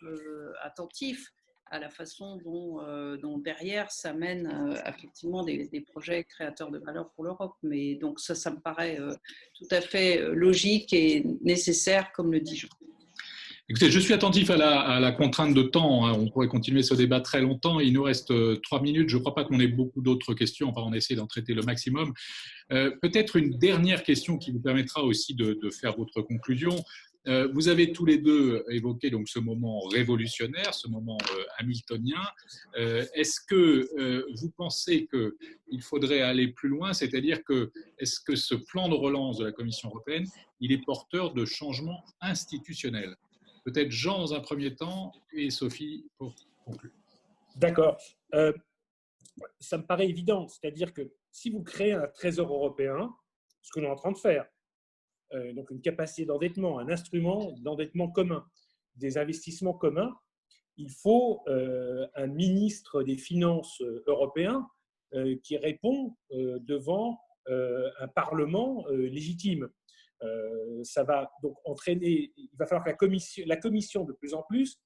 attentifs à la façon dont derrière ça mène effectivement des projets créateurs de valeur pour l'Europe. Mais donc ça me paraît tout à fait logique et nécessaire, comme le dit Jean. Écoutez, je suis attentif à la contrainte de temps. On pourrait continuer ce débat très longtemps. Il nous reste 3 minutes. Je ne crois pas qu'on ait beaucoup d'autres questions. Enfin, on essaie d'en traiter le maximum. Peut-être une dernière question qui vous permettra aussi de faire votre conclusion. Vous avez tous les deux évoqué donc ce moment révolutionnaire, ce moment hamiltonien. Est-ce que vous pensez qu'il faudrait aller plus loin? C'est-à-dire est-ce que ce plan de relance de la Commission européenne, il est porteur de changements institutionnels? Peut-être Jean dans un premier temps et Sophie pour conclure. D'accord. Ça me paraît évident. C'est-à-dire que si vous créez un trésor européen, ce que l'on est en train de faire, donc une capacité d'endettement, un instrument d'endettement commun, des investissements communs, il faut un ministre des Finances européen qui répond devant un Parlement légitime. Ça va donc entraîner, il va falloir que la commission de plus en plus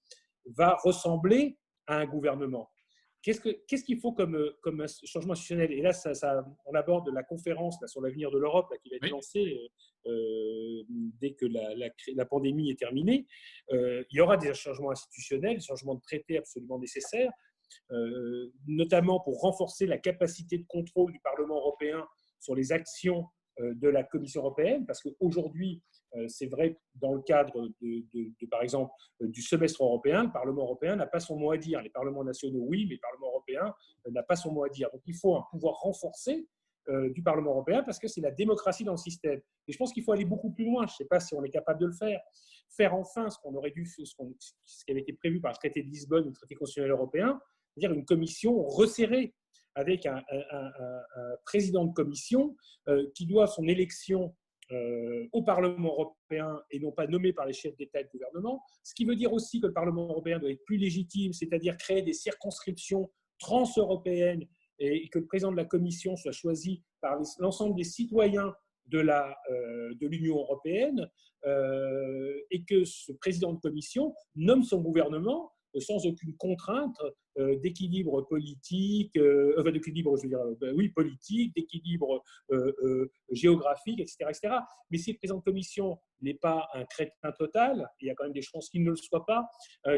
va ressembler à un gouvernement. Qu'est-ce qu'il faut comme changement institutionnel? Et là, on aborde la conférence sur l'avenir de l'Europe qui va être lancée dès que la pandémie est terminée. Il y aura des changements institutionnels, des changements de traités absolument nécessaires, notamment pour renforcer la capacité de contrôle du Parlement européen sur les actions de la Commission européenne, parce qu'aujourd'hui, c'est vrai, dans le cadre par exemple, du semestre européen, le Parlement européen n'a pas son mot à dire. Les parlements nationaux, oui, mais le Parlement européen n'a pas son mot à dire. Donc, il faut un pouvoir renforcé du Parlement européen parce que c'est la démocratie dans le système. Et je pense qu'il faut aller beaucoup plus loin. Je ne sais pas si on est capable de le faire. Faire enfin ce qu'on aurait dû, ce qui avait été prévu par le traité de Lisbonne, le traité constitutionnel européen, c'est-à-dire une commission resserrée avec un président de commission qui doit son élection au Parlement européen et non pas nommé par les chefs d'État et de gouvernement, ce qui veut dire aussi que le Parlement européen doit être plus légitime, c'est-à-dire créer des circonscriptions trans-européennes et que le président de la Commission soit choisi par l'ensemble des citoyens de l'Union européenne et que ce président de Commission nomme son gouvernement sans aucune contrainte d'équilibre politique, politique, d'équilibre géographique, etc., etc. Mais si le président de commission n'est pas un crétin total, il y a quand même des chances qu'il ne le soit pas,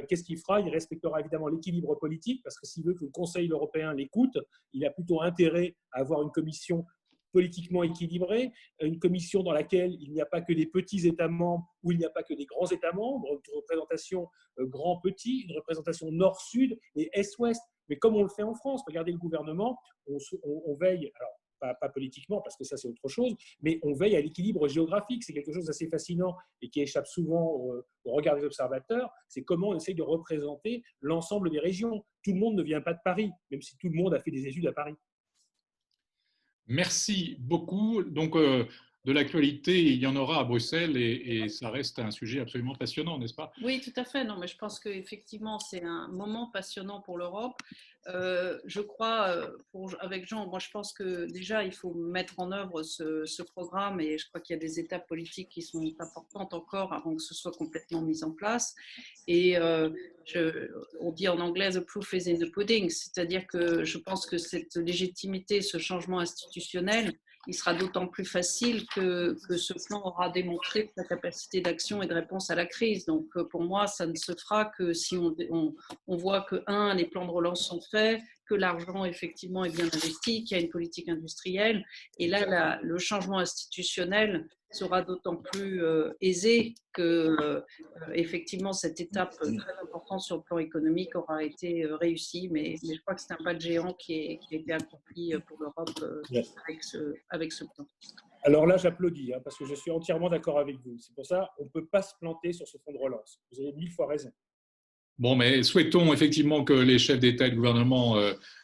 qu'est-ce qu'il fera? Il respectera évidemment l'équilibre politique, parce que s'il veut que le Conseil européen l'écoute, il a plutôt intérêt à avoir une commission politiquement équilibrée, une commission dans laquelle il n'y a pas que des petits États membres ou il n'y a pas que des grands États membres, une représentation grand-petit, une représentation nord-sud et est-ouest. Mais comme on le fait en France, regardez le gouvernement, on veille, alors pas politiquement parce que ça c'est autre chose, mais on veille à l'équilibre géographique. C'est quelque chose d'assez fascinant et qui échappe souvent au regard des observateurs, c'est comment on essaye de représenter l'ensemble des régions. Tout le monde ne vient pas de Paris, même si tout le monde a fait des études à Paris. Merci beaucoup. Donc, de l'actualité, il y en aura à Bruxelles et ça reste un sujet absolument passionnant, n'est-ce pas? Oui, tout à fait. Non, mais je pense qu'effectivement, c'est un moment passionnant pour l'Europe. Je crois, avec Jean, moi je pense que déjà il faut mettre en œuvre ce programme et je crois qu'il y a des étapes politiques qui sont importantes encore avant que ce soit complètement mis en place. Et on dit en anglais the proof is in the pudding, c'est-à-dire que je pense que cette légitimité, ce changement institutionnel, il sera d'autant plus facile que ce plan aura démontré sa capacité d'action et de réponse à la crise. Donc pour moi, ça ne se fera que si on voit que, les plans de relance sont faits, que l'argent effectivement est bien investi, qu'il y a une politique industrielle. Et là, le changement institutionnel sera d'autant plus aisé que effectivement cette étape très importante sur le plan économique aura été réussie. Mais je crois que c'est un pas de géant qui a été accompli pour l'Europe avec ce plan. Alors là, j'applaudis, parce que je suis entièrement d'accord avec vous. C'est pour ça qu'on ne peut pas se planter sur ce fonds de relance. Vous avez 1000 fois raison. Bon, mais souhaitons effectivement que les chefs d'État et de gouvernement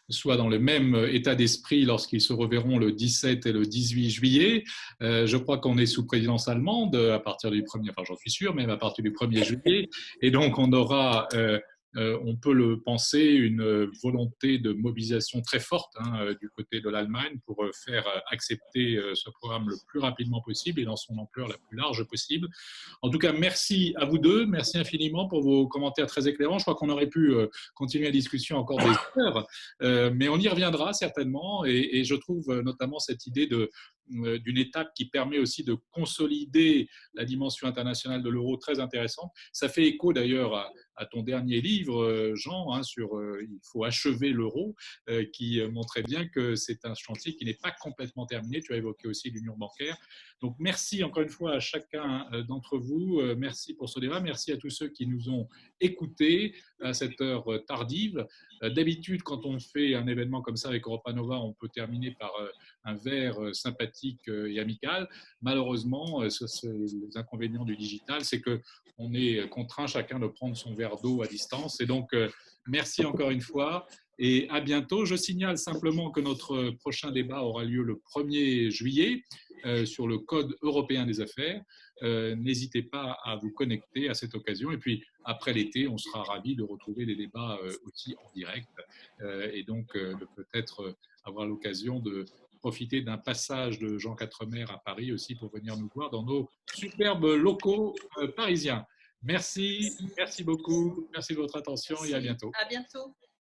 soient dans le même état d'esprit lorsqu'ils se reverront le 17 et le 18 juillet. Je crois qu'on est sous présidence allemande à partir du 1er, enfin j'en suis sûr, même à partir du 1er juillet. Et donc on aura, on peut le penser, une volonté de mobilisation très forte du côté de l'Allemagne pour faire accepter ce programme le plus rapidement possible et dans son ampleur la plus large possible. En tout cas, merci à vous deux, merci infiniment pour vos commentaires très éclairants. Je crois qu'on aurait pu continuer la discussion encore des heures, mais on y reviendra certainement et je trouve notamment cette idée d'une étape qui permet aussi de consolider la dimension internationale de l'euro très intéressante. Ça fait écho d'ailleurs à ton dernier livre, Jean, sur il faut achever l'euro, qui montrait bien que c'est un chantier qui n'est pas complètement terminé. Tu as évoqué aussi l'union bancaire. Donc merci encore une fois à chacun d'entre vous. Merci pour ce débat. Merci à tous ceux qui nous ont écoutés à cette heure tardive. D'habitude, quand on fait un événement comme ça avec Europa Nova, on peut terminer par un verre sympathique et amical. Malheureusement, les inconvénients du digital, c'est qu'on est contraint chacun de prendre son verre d'eau à distance. Et donc, merci encore une fois et à bientôt. Je signale simplement que notre prochain débat aura lieu le 1er juillet sur le Code européen des affaires. N'hésitez pas à vous connecter à cette occasion. Et puis, après l'été, on sera ravis de retrouver des débats aussi en direct et donc de peut-être avoir l'occasion de profiter d'un passage de Jean Quatremer à Paris aussi pour venir nous voir dans nos superbes locaux parisiens. Merci beaucoup, merci de votre attention et à bientôt. À bientôt.